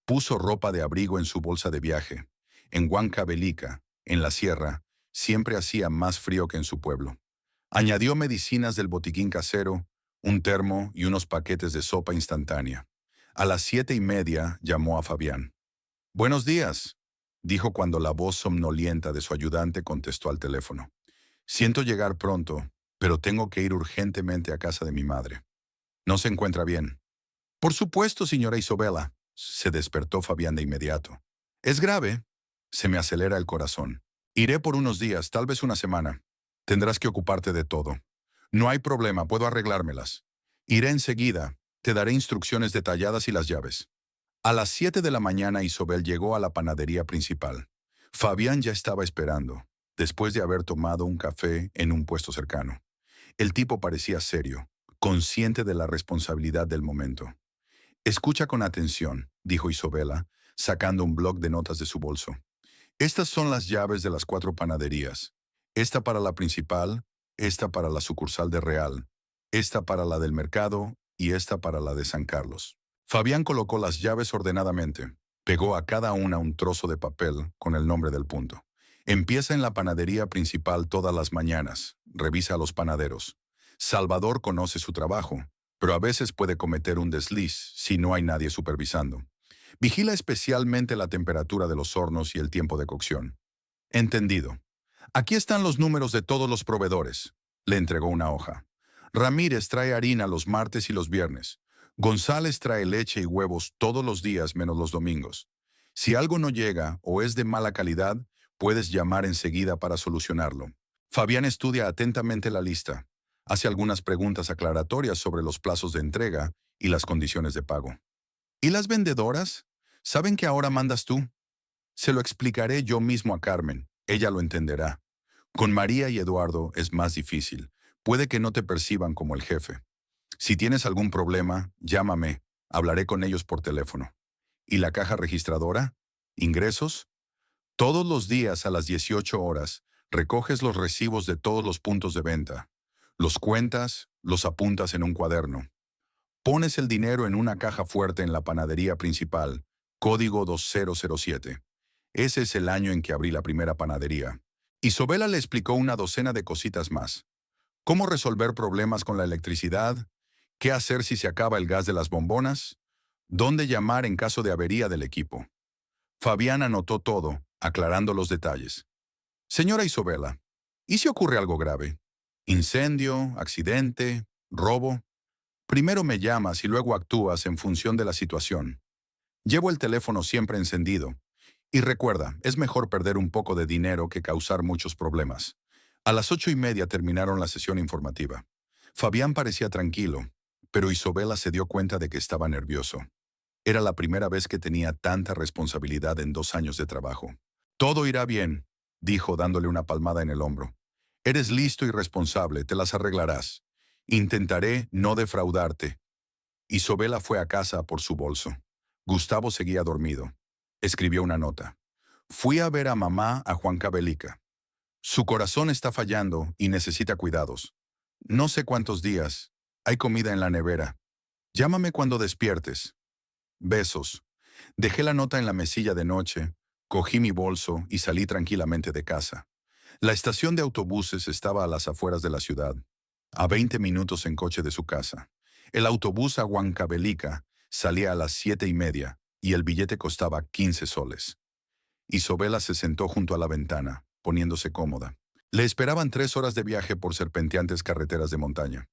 Puso ropa de abrigo en su bolsa de viaje. En Huancavelica, en la sierra, siempre hacía más frío que en su pueblo. Añadió medicinas del botiquín casero, un termo y unos paquetes de sopa instantánea. A las 7:30 llamó a Fabián. «Buenos días», dijo cuando la voz somnolienta de su ayudante contestó al teléfono. «Siento llegar pronto, pero tengo que ir urgentemente a casa de mi madre. ¿No se encuentra bien?» «Por supuesto, señora Isobela», se despertó Fabián de inmediato. «¿Es grave?» «Se me acelera el corazón. Iré por unos días, tal vez una semana. Tendrás que ocuparte de todo. No hay problema, puedo arreglármelas. Iré enseguida, te daré instrucciones detalladas y las llaves». A las 7 de la mañana Isobel llegó a la panadería principal. Fabián ya estaba esperando, después de haber tomado un café en un puesto cercano. El tipo parecía serio, consciente de la responsabilidad del momento. «Escucha con atención», dijo Isobela, sacando un bloc de notas de su bolso. «Estas son las llaves de las 4 panaderías. Esta para la principal, esta para la sucursal de Real, esta para la del mercado y esta para la de San Carlos». Fabián colocó las llaves ordenadamente. Pegó a cada una un trozo de papel con el nombre del punto. «Empieza en la panadería principal todas las mañanas. Revisa a los panaderos. Salvador conoce su trabajo, pero a veces puede cometer un desliz si no hay nadie supervisando. Vigila especialmente la temperatura de los hornos y el tiempo de cocción». «Entendido. Aquí están los números de todos los proveedores». Le entregó una hoja. «Ramírez trae harina los martes y los viernes. González trae leche y huevos todos los días menos los domingos. Si algo no llega o es de mala calidad, puedes llamar enseguida para solucionarlo». Fabián estudia atentamente la lista. Hace algunas preguntas aclaratorias sobre los plazos de entrega y las condiciones de pago. «¿Y las vendedoras? ¿Saben que ahora mandas tú?» «Se lo explicaré yo mismo a Carmen. Ella lo entenderá. Con María y Eduardo es más difícil. Puede que no te perciban como el jefe. Si tienes algún problema, llámame. Hablaré con ellos por teléfono». «¿Y la caja registradora? ¿Ingresos?» «Todos los días a las 18 horas recoges los recibos de todos los puntos de venta. Los cuentas, los apuntas en un cuaderno. Pones el dinero en una caja fuerte en la panadería principal, código 2007. Ese es el año en que abrí la primera panadería». Isobela le explicó una docena de cositas más. Cómo resolver problemas con la electricidad, qué hacer si se acaba el gas de las bombonas, dónde llamar en caso de avería del equipo. Fabián anotó todo, aclarando los detalles. «Señora Isobela, ¿y si ocurre algo grave? Incendio, accidente, robo. Primero me llamas y luego actúas en función de la situación. Llevo el teléfono siempre encendido. Y recuerda, es mejor perder un poco de dinero que causar muchos problemas». A las 8:30 terminaron la sesión informativa. Fabián parecía tranquilo, pero Isobela se dio cuenta de que estaba nervioso. Era la primera vez que tenía tanta responsabilidad en 2 años de trabajo. «Todo irá bien», dijo dándole una palmada en el hombro. «Eres listo y responsable, te las arreglarás. Intentaré no defraudarte». Isobela fue a casa por su bolso. Gustavo seguía dormido. Escribió una nota. «Fui a ver a mamá a Huancavelica. Su corazón está fallando y necesita cuidados. No sé cuántos días. Hay comida en la nevera. Llámame cuando despiertes. Besos». Dejé la nota en la mesilla de noche, cogí mi bolso y salí tranquilamente de casa. La estación de autobuses estaba a las afueras de la ciudad, a 20 minutos en coche de su casa. El autobús a Huancavelica salía a las 7:30 y el billete costaba 15 soles. Isobela se sentó junto a la ventana, poniéndose cómoda. Le esperaban 3 horas de viaje por serpenteantes carreteras de montaña.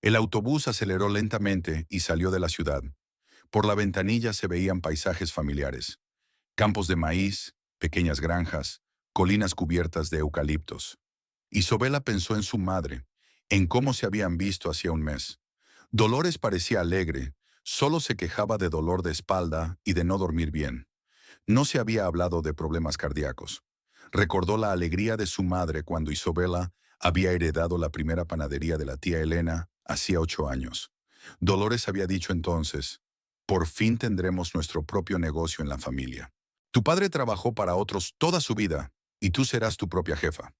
El autobús aceleró lentamente y salió de la ciudad. Por la ventanilla se veían paisajes familiares. Campos de maíz, pequeñas granjas, colinas cubiertas de eucaliptos. Isobela pensó en su madre, en cómo se habían visto hacía un mes. Dolores parecía alegre, solo se quejaba de dolor de espalda y de no dormir bien. No se había hablado de problemas cardíacos. Recordó la alegría de su madre cuando Isobela había heredado la primera panadería de la tía Elena hacía 8 años. Dolores había dicho entonces: «Por fin tendremos nuestro propio negocio en la familia». Tu padre trabajó para otros toda su vida y tú serás tu propia jefa.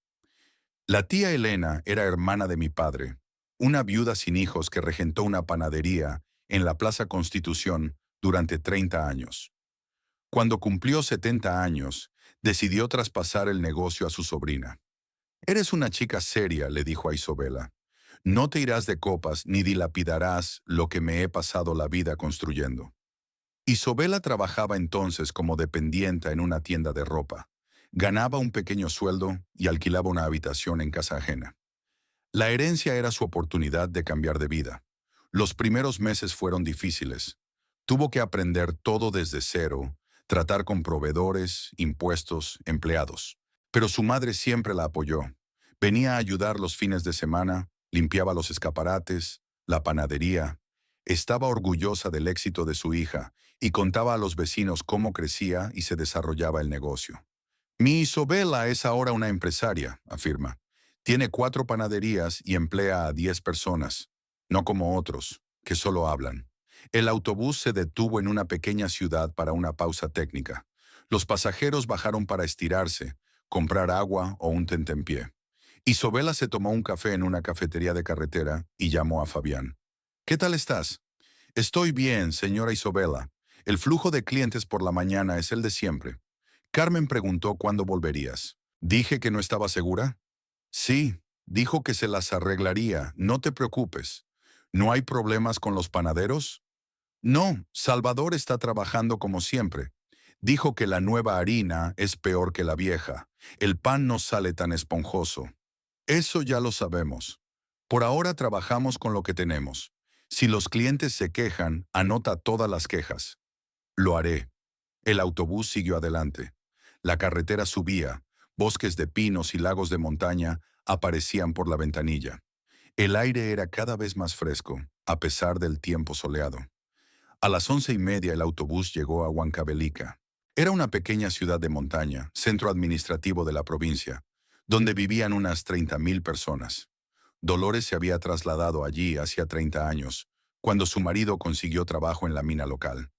La tía Elena era hermana de mi padre, una viuda sin hijos que regentó una panadería en la Plaza Constitución durante 30 años. Cuando cumplió 70 años, decidió traspasar el negocio a su sobrina. Eres una chica seria, le dijo a Isobela. No te irás de copas ni dilapidarás lo que me he pasado la vida construyendo. Isobela trabajaba entonces como dependienta en una tienda de ropa. Ganaba un pequeño sueldo y alquilaba una habitación en casa ajena. La herencia era su oportunidad de cambiar de vida. Los primeros meses fueron difíciles. Tuvo que aprender todo desde cero, tratar con proveedores, impuestos, empleados. Pero su madre siempre la apoyó. Venía a ayudar los fines de semana, limpiaba los escaparates, la panadería. Estaba orgullosa del éxito de su hija y contaba a los vecinos cómo crecía y se desarrollaba el negocio. Mi Isobela es ahora una empresaria, afirma. Tiene 4 panaderías y emplea a 10 personas, no como otros, que solo hablan. El autobús se detuvo en una pequeña ciudad para una pausa técnica. Los pasajeros bajaron para estirarse, comprar agua o un tentempié. Isobela se tomó un café en una cafetería de carretera y llamó a Fabián. ¿Qué tal estás? Estoy bien, señora Isobela. El flujo de clientes por la mañana es el de siempre. Carmen preguntó cuándo volverías. Dije que no estaba segura. Sí, dijo que se las arreglaría, no te preocupes. ¿No hay problemas con los panaderos? No, Salvador está trabajando como siempre. Dijo que la nueva harina es peor que la vieja. El pan no sale tan esponjoso. Eso ya lo sabemos. Por ahora trabajamos con lo que tenemos. Si los clientes se quejan, anota todas las quejas. Lo haré. El autobús siguió adelante. La carretera subía. Bosques de pinos y lagos de montaña aparecían por la ventanilla. El aire era cada vez más fresco, a pesar del tiempo soleado. A las 11:30 el autobús llegó a Huancavelica. Era una pequeña ciudad de montaña, centro administrativo de la provincia, donde vivían unas 30.000 personas. Dolores se había trasladado allí hacía 30 años, cuando su marido consiguió trabajo en la mina local.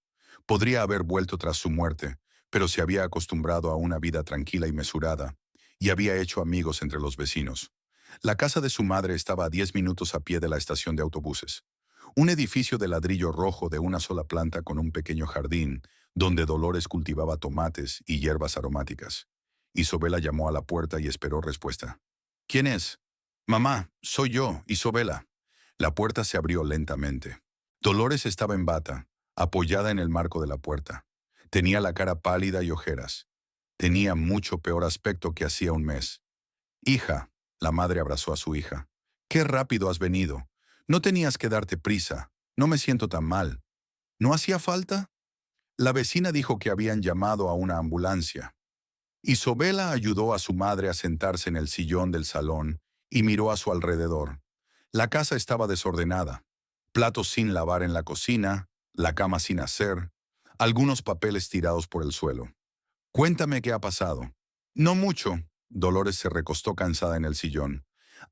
Podría haber vuelto tras su muerte, pero se había acostumbrado a una vida tranquila y mesurada, y había hecho amigos entre los vecinos. La casa de su madre estaba a 10 minutos a pie de la estación de autobuses. Un edificio de ladrillo rojo de una sola planta con un pequeño jardín, donde Dolores cultivaba tomates y hierbas aromáticas. Isobela llamó a la puerta y esperó respuesta. ¿Quién es? Mamá, soy yo, Isobela. La puerta se abrió lentamente. Dolores estaba en bata, apoyada en el marco de la puerta. Tenía la cara pálida y ojeras. Tenía mucho peor aspecto que hacía un mes. Hija, la madre abrazó a su hija. Qué rápido has venido. No tenías que darte prisa. No me siento tan mal. ¿No hacía falta? La vecina dijo que habían llamado a una ambulancia. Isobela ayudó a su madre a sentarse en el sillón del salón y miró a su alrededor. La casa estaba desordenada. Platos sin lavar en la cocina, la cama sin hacer, algunos papeles tirados por el suelo. Cuéntame qué ha pasado. No mucho. Dolores se recostó cansada en el sillón.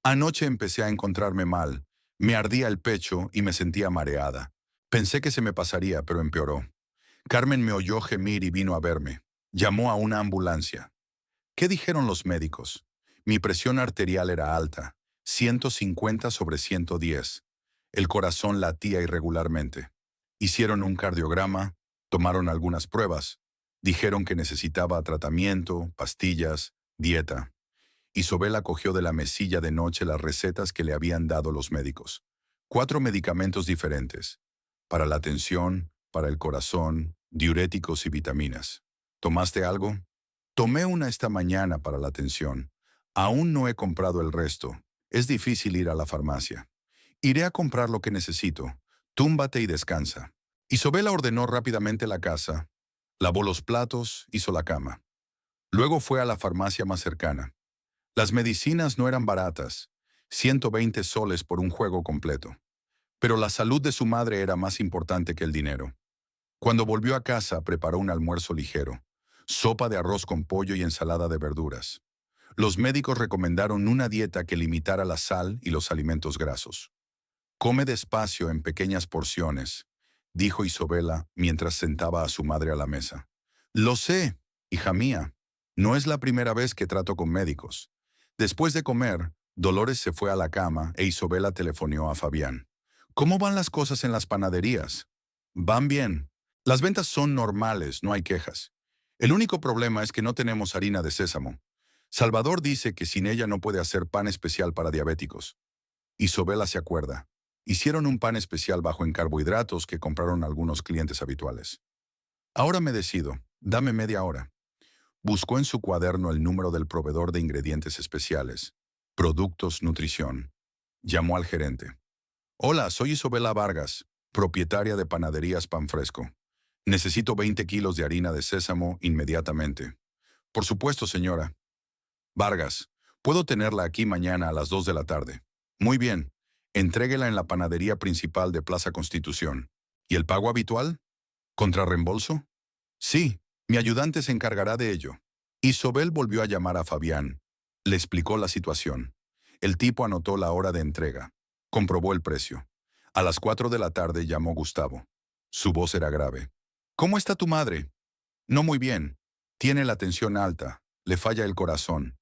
Anoche empecé a encontrarme mal. Me ardía el pecho y me sentía mareada. Pensé que se me pasaría, pero empeoró. Carmen me oyó gemir y vino a verme. Llamó a una ambulancia. ¿Qué dijeron los médicos? Mi presión arterial era alta, 150/110. El corazón latía irregularmente. Hicieron un cardiograma, tomaron algunas pruebas. Dijeron que necesitaba tratamiento, pastillas, dieta. Isobela cogió de la mesilla de noche las recetas que le habían dado los médicos. 4 medicamentos diferentes. Para la tensión, para el corazón, diuréticos y vitaminas. ¿Tomaste algo? Tomé una esta mañana para la tensión. Aún no he comprado el resto. Es difícil ir a la farmacia. Iré a comprar lo que necesito. Túmbate y descansa. Isobela ordenó rápidamente la casa, lavó los platos, hizo la cama. Luego fue a la farmacia más cercana. Las medicinas no eran baratas, 120 soles por un juego completo. Pero la salud de su madre era más importante que el dinero. Cuando volvió a casa, preparó un almuerzo ligero, sopa de arroz con pollo y ensalada de verduras. Los médicos recomendaron una dieta que limitara la sal y los alimentos grasos. Come despacio en pequeñas porciones, dijo Isobela mientras sentaba a su madre a la mesa. Lo sé, Hija mía, no es la primera vez que trato con médicos. Después de comer, Dolores se fue a la cama e Isobela telefoneó a Fabián. ¿Cómo van las cosas en las panaderías? Van bien. Las ventas son normales, no hay quejas. El único problema es que no tenemos harina de sésamo. Salvador dice que sin ella no puede hacer pan especial para diabéticos. Isobela se acuerda. Hicieron un pan especial bajo en carbohidratos que compraron algunos clientes habituales. Ahora me decido. Dame media hora. Buscó en su cuaderno el número del proveedor de ingredientes especiales. Productos Nutrición. Llamó al gerente. Hola, soy Isobela Vargas, propietaria de Panaderías Pan Fresco. Necesito 20 kilos de harina de sésamo inmediatamente. Por supuesto, señora. Vargas, puedo tenerla aquí mañana a las 2 de la tarde. Muy bien. Entréguela en la panadería principal de Plaza Constitución. ¿Y el pago habitual? ¿Contra reembolso? Sí, mi ayudante se encargará de ello. Isobel volvió a llamar a Fabián. Le explicó la situación. El tipo anotó la hora de entrega. Comprobó el precio. A las 4 de la tarde llamó Gustavo. Su voz era grave. ¿Cómo está tu madre? No muy bien. Tiene la tensión alta. Le falla el corazón.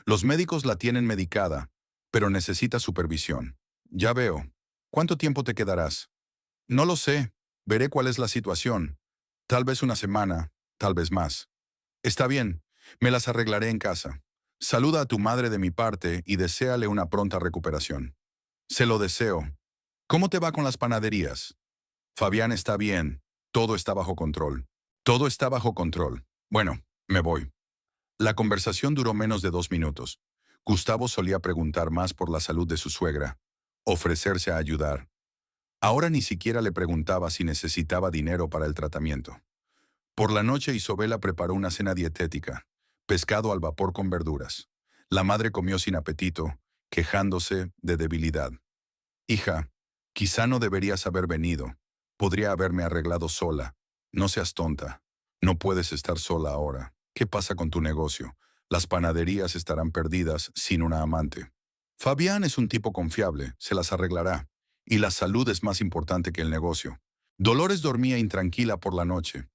Los médicos la tienen medicada, pero necesita supervisión. Ya veo. ¿Cuánto tiempo te quedarás? No lo sé. Veré cuál es la situación. Tal vez una semana, tal vez más. Está bien, me las arreglaré en casa. Saluda a tu madre de mi parte y deséale una pronta recuperación. Se lo deseo. ¿Cómo te va con las panaderías? Fabián está bien. Todo está bajo control. Todo está bajo control. Bueno, me voy. La conversación duró menos de 2 minutos. Gustavo solía preguntar más por la salud de su suegra, ofrecerse a ayudar. Ahora ni siquiera le preguntaba si necesitaba dinero para el tratamiento. Por la noche Isobela preparó una cena dietética, pescado al vapor con verduras. La madre comió sin apetito, quejándose de debilidad. Hija, quizá no deberías haber venido. Podría haberme arreglado sola. No seas tonta. No puedes estar sola ahora. ¿Qué pasa con tu negocio? Las panaderías estarán perdidas sin una amante. Fabián es un tipo confiable, se las arreglará. Y la salud es más importante que el negocio. Dolores dormía intranquila por la noche,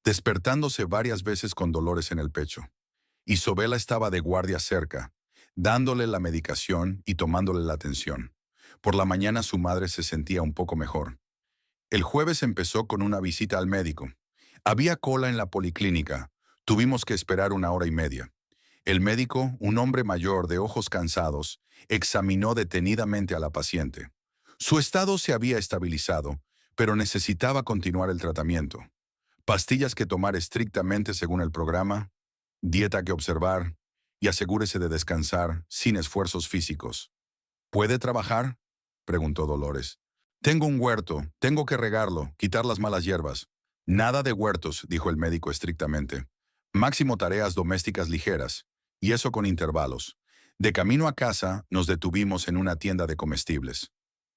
despertándose varias veces con dolores en el pecho. Isobela estaba de guardia cerca, dándole la medicación y tomándole la atención. Por la mañana su madre se sentía un poco mejor. El jueves empezó con una visita al médico. Había cola en la policlínica. Tuvimos que esperar 1 hora y media. El médico, un hombre mayor de ojos cansados, examinó detenidamente a la paciente. Su estado se había estabilizado, pero necesitaba continuar el tratamiento. Pastillas que tomar estrictamente según el programa, dieta que observar y asegúrese de descansar sin esfuerzos físicos. ¿Puede trabajar?, preguntó Dolores. Tengo un huerto, tengo que regarlo, quitar las malas hierbas. Nada de huertos, dijo el médico estrictamente. Máximo tareas domésticas ligeras, y eso con intervalos. De camino a casa, nos detuvimos en una tienda de comestibles.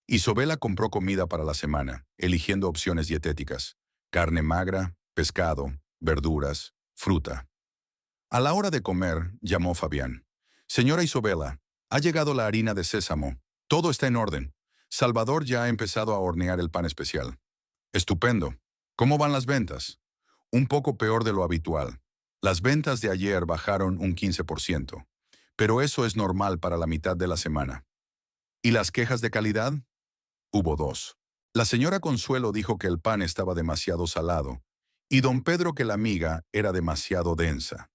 Isobela compró comida para la semana, eligiendo opciones dietéticas: carne magra, pescado, verduras, fruta. A la hora de comer, llamó Fabián. Señora Isobela, ha llegado la harina de sésamo. Todo está en orden. Salvador ya ha empezado a hornear el pan especial. Estupendo. ¿Cómo van las ventas? Un poco peor de lo habitual. Las ventas de ayer bajaron un 15%, pero eso es normal para la mitad de la semana. ¿Y las quejas de calidad? Hubo dos. La señora Consuelo dijo que el pan estaba demasiado salado, y don Pedro que la miga era demasiado densa.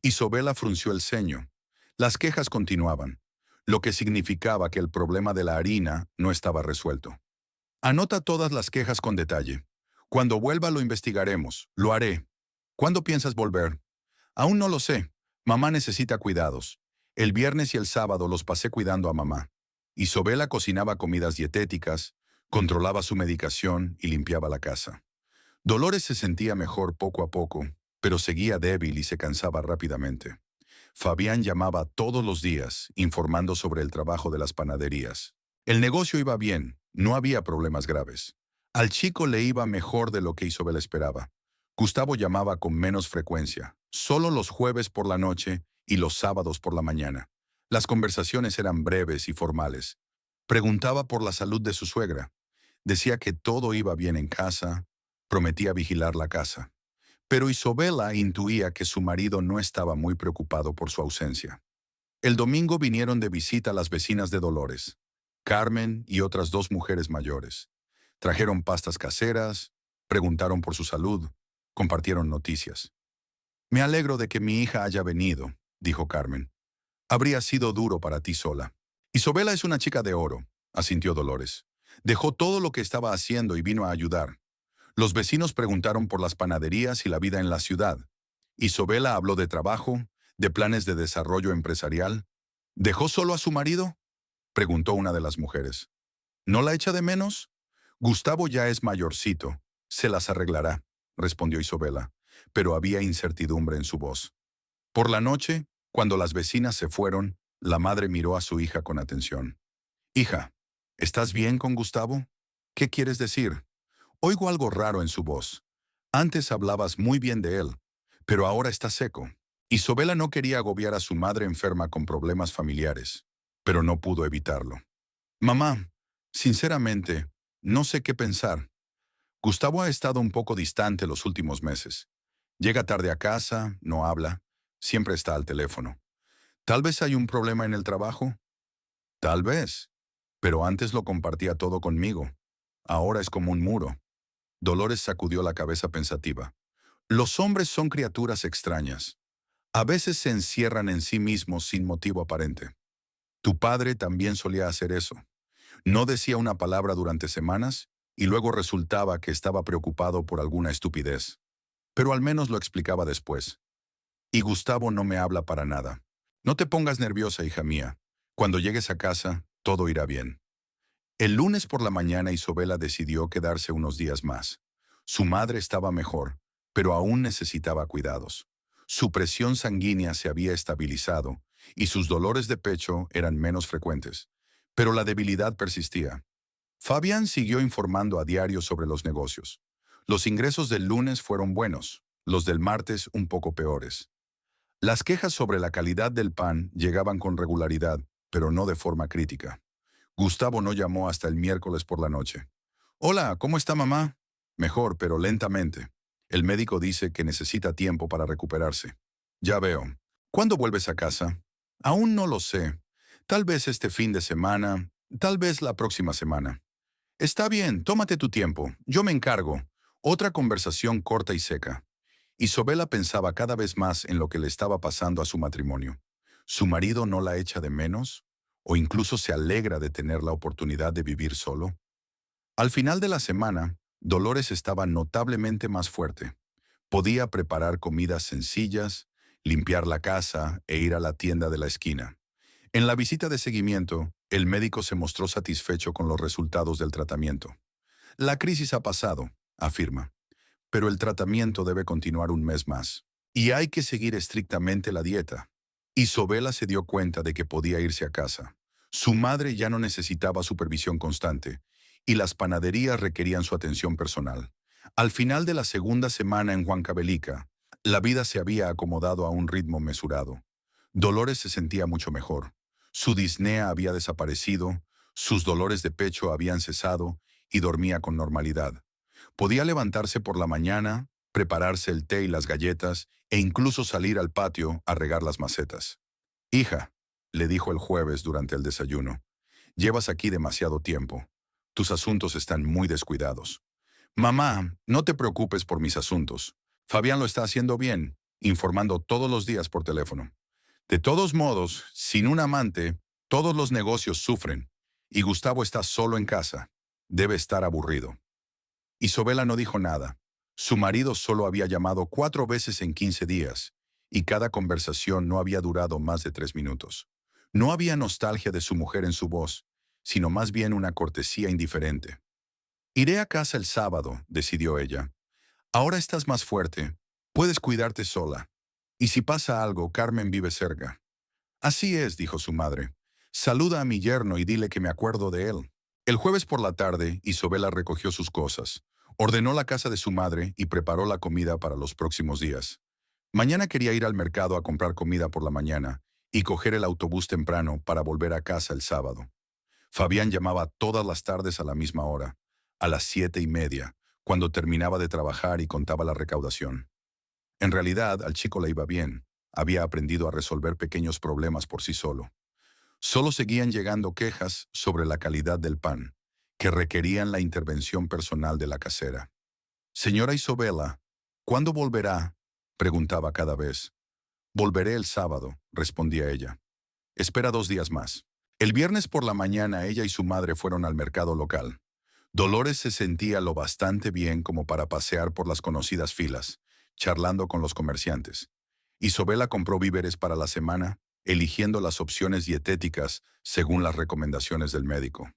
Isobela frunció el ceño. Las quejas continuaban, lo que significaba que el problema de la harina no estaba resuelto. Anota todas las quejas con detalle. Cuando vuelva lo investigaremos. Lo haré. ¿Cuándo piensas volver? Aún no lo sé. Mamá necesita cuidados. El viernes y el sábado los pasé cuidando a mamá. Isobela cocinaba comidas dietéticas, controlaba su medicación y limpiaba la casa. Dolores se sentía mejor poco a poco, pero seguía débil y se cansaba rápidamente. Fabián llamaba todos los días, informando sobre el trabajo de las panaderías. El negocio iba bien, no había problemas graves. Al chico le iba mejor de lo que Isobel esperaba. Gustavo llamaba con menos frecuencia, solo los jueves por la noche y los sábados por la mañana. Las conversaciones eran breves y formales. Preguntaba por la salud de su suegra. Decía que todo iba bien en casa, prometía vigilar la casa. Pero Isabela intuía que su marido no estaba muy preocupado por su ausencia. El domingo vinieron de visita las vecinas de Dolores, Carmen y otras dos mujeres mayores. Trajeron pastas caseras, preguntaron por su salud, compartieron noticias. Me alegro de que mi hija haya venido, dijo Carmen. Habría sido duro para ti sola. Isabela es una chica de oro, asintió Dolores. Dejó todo lo que estaba haciendo y vino a ayudar. Los vecinos preguntaron por las panaderías y la vida en la ciudad. Isabela habló de trabajo, de planes de desarrollo empresarial. ¿Dejó solo a su marido?, preguntó una de las mujeres. ¿No la echa de menos? Gustavo ya es mayorcito. Se las arreglará, respondió Isabela, pero había incertidumbre en su voz. Por la noche, cuando las vecinas se fueron, la madre miró a su hija con atención. Hija, ¿estás bien con Gustavo? ¿Qué quieres decir? Oigo algo raro en su voz. Antes hablabas muy bien de él, pero ahora está seco. Isabela no quería agobiar a su madre enferma con problemas familiares, pero no pudo evitarlo. Mamá, sinceramente, no sé qué pensar. Gustavo ha estado un poco distante los últimos meses. Llega tarde a casa, no habla, siempre está al teléfono. Tal vez hay un problema en el trabajo. Tal vez. Pero antes lo compartía todo conmigo. Ahora es como un muro. Dolores sacudió la cabeza pensativa. Los hombres son criaturas extrañas. A veces se encierran en sí mismos sin motivo aparente. Tu padre también solía hacer eso. No decía una palabra durante semanas y luego resultaba que estaba preocupado por alguna estupidez. Pero al menos lo explicaba después. Y Gustavo no me habla para nada. No te pongas nerviosa, hija mía. Cuando llegues a casa, todo irá bien. El lunes por la mañana Isabela decidió quedarse unos días más. Su madre estaba mejor, pero aún necesitaba cuidados. Su presión sanguínea se había estabilizado y sus dolores de pecho eran menos frecuentes. Pero la debilidad persistía. Fabián siguió informando a diario sobre los negocios. Los ingresos del lunes fueron buenos, los del martes un poco peores. Las quejas sobre la calidad del pan llegaban con regularidad, pero no de forma crítica. Gustavo no llamó hasta el miércoles por la noche. Hola, ¿cómo está mamá? Mejor, pero lentamente. El médico dice que necesita tiempo para recuperarse. Ya veo. ¿Cuándo vuelves a casa? Aún no lo sé. Tal vez este fin de semana, tal vez la próxima semana. Está bien, tómate tu tiempo. Yo me encargo. Otra conversación corta y seca. Isabela pensaba cada vez más en lo que le estaba pasando a su matrimonio. ¿Su marido no la echa de menos? ¿O incluso se alegra de tener la oportunidad de vivir solo? Al final de la semana, Dolores estaba notablemente más fuerte. Podía preparar comidas sencillas, limpiar la casa e ir a la tienda de la esquina. En la visita de seguimiento, el médico se mostró satisfecho con los resultados del tratamiento. La crisis ha pasado, afirma, pero el tratamiento debe continuar un mes más. Y hay que seguir estrictamente la dieta. Isabela se dio cuenta de que podía irse a casa. Su madre ya no necesitaba supervisión constante, y las panaderías requerían su atención personal. Al final de la segunda semana en Huancavelica, la vida se había acomodado a un ritmo mesurado. Dolores se sentía mucho mejor. Su disnea había desaparecido, sus dolores de pecho habían cesado y dormía con normalidad. Podía levantarse por la mañana, prepararse el té y las galletas e incluso salir al patio a regar las macetas. Hija, le dijo el jueves durante el desayuno, llevas aquí demasiado tiempo. Tus asuntos están muy descuidados. Mamá, no te preocupes por mis asuntos. Fabián lo está haciendo bien, informando todos los días por teléfono. De todos modos, sin un amante, todos los negocios sufren, y Gustavo está solo en casa. Debe estar aburrido. Isabela no dijo nada. Su marido solo había llamado 4 veces en 15 días, y cada conversación no había durado más de 3 minutos. No había nostalgia de su mujer en su voz, sino más bien una cortesía indiferente. Iré a casa el sábado, decidió ella. Ahora estás más fuerte, puedes cuidarte sola. Y si pasa algo, Carmen vive cerca. Así es, dijo su madre. Saluda a mi yerno y dile que me acuerdo de él. El jueves por la tarde, Isabela recogió sus cosas, ordenó la casa de su madre y preparó la comida para los próximos días. Mañana quería ir al mercado a comprar comida por la mañana y coger el autobús temprano para volver a casa el sábado. Fabián llamaba todas las tardes a la misma hora, a las 7:30, cuando terminaba de trabajar y contaba la recaudación. En realidad, al chico le iba bien. Había aprendido a resolver pequeños problemas por sí solo. Solo seguían llegando quejas sobre la calidad del pan, que requerían la intervención personal de la casera. Señora Isabela, ¿cuándo volverá? Preguntaba cada vez. Volveré el sábado, respondía ella. Espera 2 días más. El viernes por la mañana ella y su madre fueron al mercado local. Dolores se sentía lo bastante bien como para pasear por las conocidas filas, charlando con los comerciantes. Isabela compró víveres para la semana, eligiendo las opciones dietéticas según las recomendaciones del médico.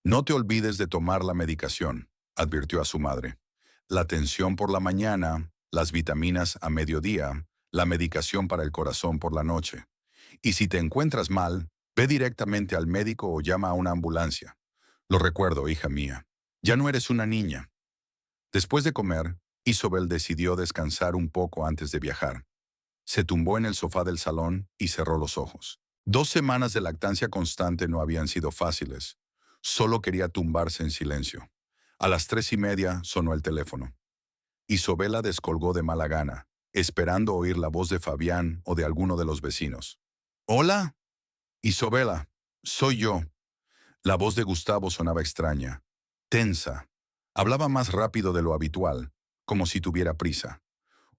No te olvides de tomar la medicación, advirtió a su madre. La tensión por la mañana, las vitaminas a mediodía, la medicación para el corazón por la noche. Y si te encuentras mal, ve directamente al médico o llama a una ambulancia. Lo recuerdo, hija mía. Ya no eres una niña. Después de comer, Isobel decidió descansar un poco antes de viajar. Se tumbó en el sofá del salón y cerró los ojos. 2 semanas de lactancia constante no habían sido fáciles. Solo quería tumbarse en silencio. A las 3:30 sonó el teléfono. Isobela descolgó de mala gana, esperando oír la voz de Fabián o de alguno de los vecinos. «Hola, Isobela, soy yo». La voz de Gustavo sonaba extraña, tensa. Hablaba más rápido de lo habitual, como si tuviera prisa.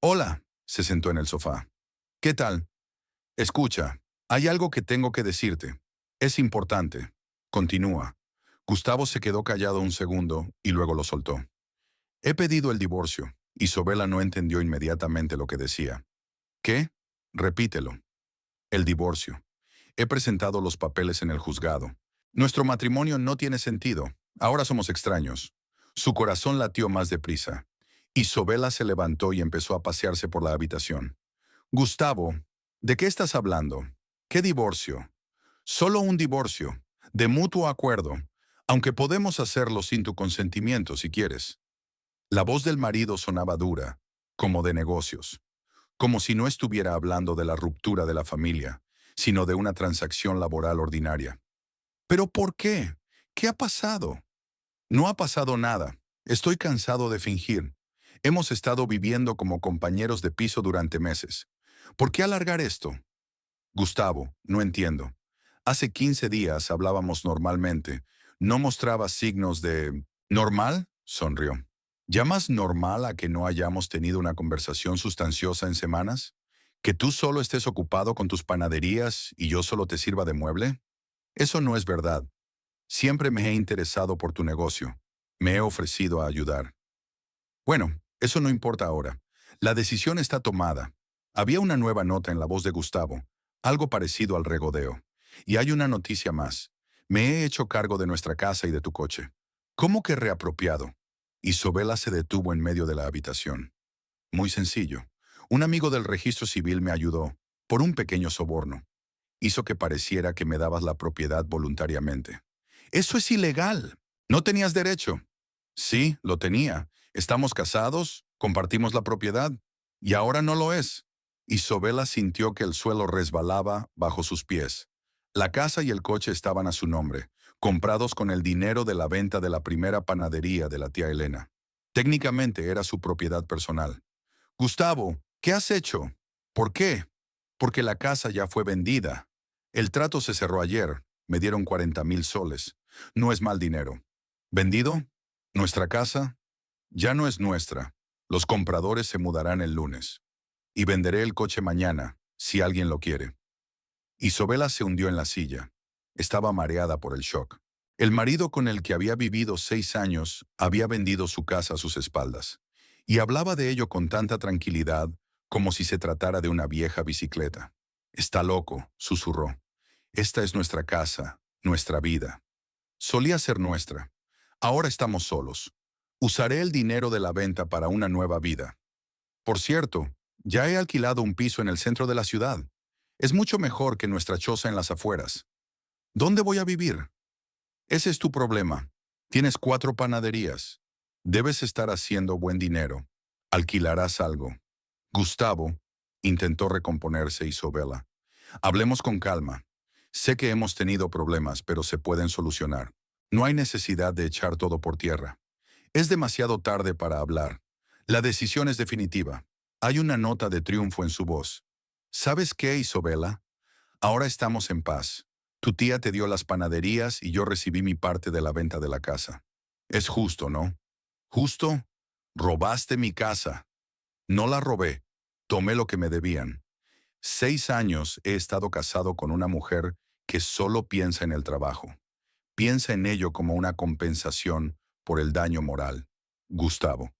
«Hola», se sentó en el sofá. «¿Qué tal? Escucha, hay algo que tengo que decirte. Es importante». Continúa. Gustavo se quedó callado un segundo y luego lo soltó. «He pedido el divorcio». Isobela no entendió inmediatamente lo que decía. «¿Qué? Repítelo». «El divorcio. He presentado los papeles en el juzgado. Nuestro matrimonio no tiene sentido. Ahora somos extraños». Su corazón latió más deprisa. Isobela se levantó y empezó a pasearse por la habitación. «Gustavo, ¿de qué estás hablando? ¿Qué divorcio?» «Solo un divorcio, de mutuo acuerdo, aunque podemos hacerlo sin tu consentimiento si quieres». La voz del marido sonaba dura, como de negocios, como si no estuviera hablando de la ruptura de la familia, sino de una transacción laboral ordinaria. «¿Pero por qué? ¿Qué ha pasado?» «No ha pasado nada. Estoy cansado de fingir. Hemos estado viviendo como compañeros de piso durante meses. ¿Por qué alargar esto?» «Gustavo, no entiendo. Hace 15 días hablábamos normalmente. ¿No mostraba signos de...» «¿Normal?», sonrió. ¿Llamas normal a que no hayamos tenido una conversación sustanciosa en semanas? ¿Que tú solo estés ocupado con tus panaderías y yo solo te sirva de mueble? Eso no es verdad. Siempre me he interesado por tu negocio. Me he ofrecido a ayudar. Bueno, eso no importa ahora. La decisión está tomada. Había una nueva nota en la voz de Gustavo, algo parecido al regodeo. Y hay una noticia más. Me he hecho cargo de nuestra casa y de tu coche. ¿Cómo que reapropiado? Isobela se detuvo en medio de la habitación. Muy sencillo. Un amigo del registro civil me ayudó, por un pequeño soborno. Hizo que pareciera que me dabas la propiedad voluntariamente. Eso es ilegal. No tenías derecho. Sí, lo tenía. Estamos casados, compartimos la propiedad, y ahora no lo es. Isobela sintió que el suelo resbalaba bajo sus pies. La casa y el coche estaban a su nombre, comprados con el dinero de la venta de la primera panadería de la tía Elena. Técnicamente era su propiedad personal. «Gustavo, ¿qué has hecho?» «¿Por qué?» «Porque la casa ya fue vendida. El trato se cerró ayer. Me dieron 40,000 soles. No es mal dinero». «¿Vendido? ¿Nuestra casa?» «Ya no es nuestra. Los compradores se mudarán el lunes. Y venderé el coche mañana, si alguien lo quiere». Isobela se hundió en la silla. Estaba mareada por el shock. El marido con el que había vivido 6 años había vendido su casa a sus espaldas. Y hablaba de ello con tanta tranquilidad como si se tratara de una vieja bicicleta. «Está loco», susurró. «Esta es nuestra casa, nuestra vida. Solía ser nuestra. Ahora estamos solos. Usaré el dinero de la venta para una nueva vida. Por cierto, ya he alquilado un piso en el centro de la ciudad. Es mucho mejor que nuestra choza en las afueras. ¿Dónde voy a vivir?» «Ese es tu problema. Tienes 4 panaderías. Debes estar haciendo buen dinero. Alquilarás algo». Gustavo intentó recomponerse Isobela. «Hablemos con calma. Sé que hemos tenido problemas, pero se pueden solucionar. No hay necesidad de echar todo por tierra. Es demasiado tarde para hablar. La decisión es definitiva. Hay una nota de triunfo en su voz. ¿Sabes qué, Isabela? Ahora estamos en paz. Tu tía te dio las panaderías y yo recibí mi parte de la venta de la casa. Es justo, ¿no? ¿Justo? Robaste mi casa. No la robé. Tomé lo que me debían. 6 años he estado casado con una mujer que solo piensa en el trabajo. Piensa en ello como una compensación por el daño moral. Gustavo.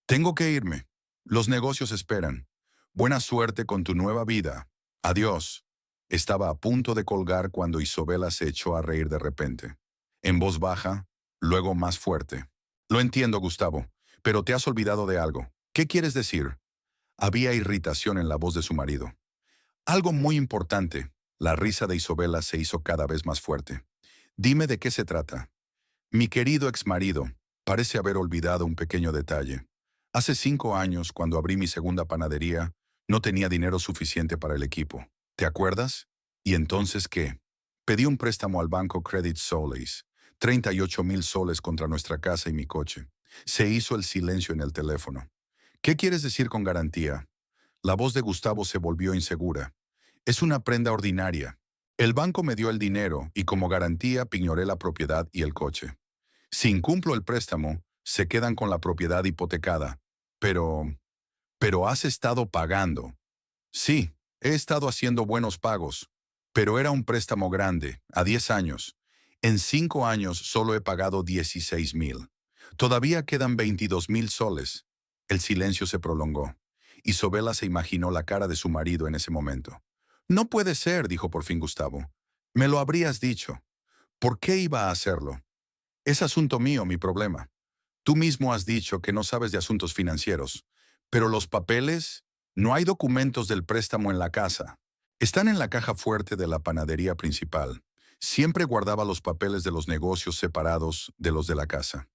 Tengo que irme. Los negocios esperan. Buena suerte con tu nueva vida. Adiós. Estaba a punto de colgar cuando Isabela se echó a reír de repente. En voz baja, luego más fuerte. Lo entiendo, Gustavo, pero te has olvidado de algo. ¿Qué quieres decir? Había irritación en la voz de su marido. Algo muy importante. La risa de Isabela se hizo cada vez más fuerte. Dime de qué se trata. Mi querido exmarido parece haber olvidado un pequeño detalle. Hace 5 años, cuando abrí mi segunda panadería, no tenía dinero suficiente para el equipo. ¿Te acuerdas? ¿Y entonces qué? Pedí un préstamo al banco Credit Solis, 38,000 soles contra nuestra casa y mi coche. Se hizo el silencio en el teléfono. ¿Qué quieres decir con garantía? La voz de Gustavo se volvió insegura. Es una prenda ordinaria. El banco me dio el dinero y como garantía pignoré la propiedad y el coche. Si incumplo el préstamo, se quedan con la propiedad hipotecada. Pero has estado pagando. Sí, he estado haciendo buenos pagos, pero era un préstamo grande, a 10 años. En 5 años solo he pagado 16,000. Todavía quedan 22,000 soles. El silencio se prolongó. Isabela se imaginó la cara de su marido en ese momento. No puede ser, dijo por fin Gustavo. Me lo habrías dicho. ¿Por qué iba a hacerlo? Es asunto mío, mi problema. Tú mismo has dicho que no sabes de asuntos financieros, pero los papeles, no hay documentos del préstamo en la casa. Están en la caja fuerte de la panadería principal. Siempre guardaba los papeles de los negocios separados de los de la casa.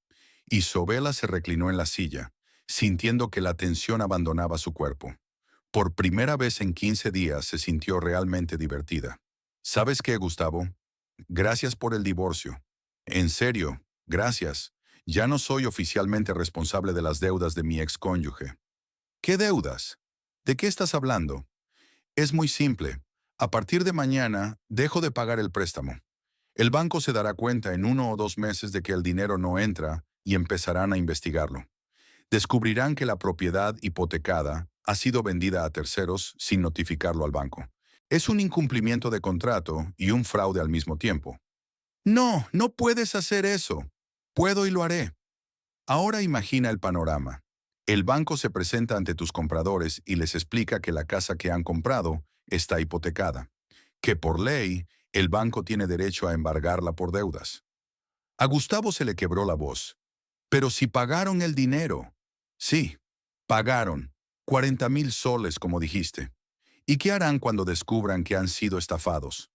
Isabela se reclinó en la silla, sintiendo que la tensión abandonaba su cuerpo. Por primera vez en 15 días se sintió realmente divertida. ¿Sabes qué, Gustavo? Gracias por el divorcio. En serio, gracias. Ya no soy oficialmente responsable de las deudas de mi excónyuge. ¿Qué deudas? ¿De qué estás hablando? Es muy simple. A partir de mañana, dejo de pagar el préstamo. El banco se dará cuenta en 1 o 2 meses de que el dinero no entra y empezarán a investigarlo. Descubrirán que la propiedad hipotecada ha sido vendida a terceros sin notificarlo al banco. Es un incumplimiento de contrato y un fraude al mismo tiempo. No, no puedes hacer eso. Puedo y lo haré. Ahora imagina el panorama. El banco se presenta ante tus compradores y les explica que la casa que han comprado está hipotecada, que por ley el banco tiene derecho a embargarla por deudas. A Gustavo se le quebró la voz. Pero si pagaron el dinero. Sí, pagaron. 40,000 soles, como dijiste. ¿Y qué harán cuando descubran que han sido estafados?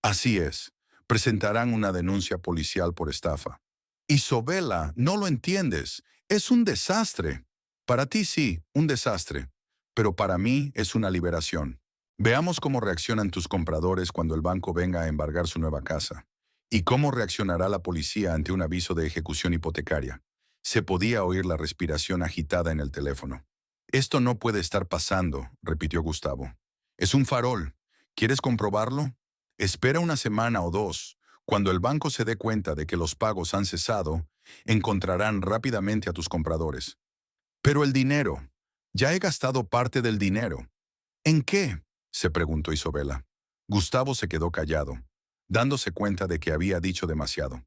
Así es, presentarán una denuncia policial por estafa. Isabela, no lo entiendes. Es un desastre. Para ti sí, un desastre. Pero para mí es una liberación. Veamos cómo reaccionan tus compradores cuando el banco venga a embargar su nueva casa. Y cómo reaccionará la policía ante un aviso de ejecución hipotecaria. Se podía oír la respiración agitada en el teléfono. Esto no puede estar pasando, repitió Gustavo. Es un farol. ¿Quieres comprobarlo? Espera una semana o dos. Cuando el banco se dé cuenta de que los pagos han cesado, encontrarán rápidamente a tus compradores. Pero el dinero. Ya he gastado parte del dinero. ¿En qué? Se preguntó Isabela. Gustavo se quedó callado, dándose cuenta de que había dicho demasiado.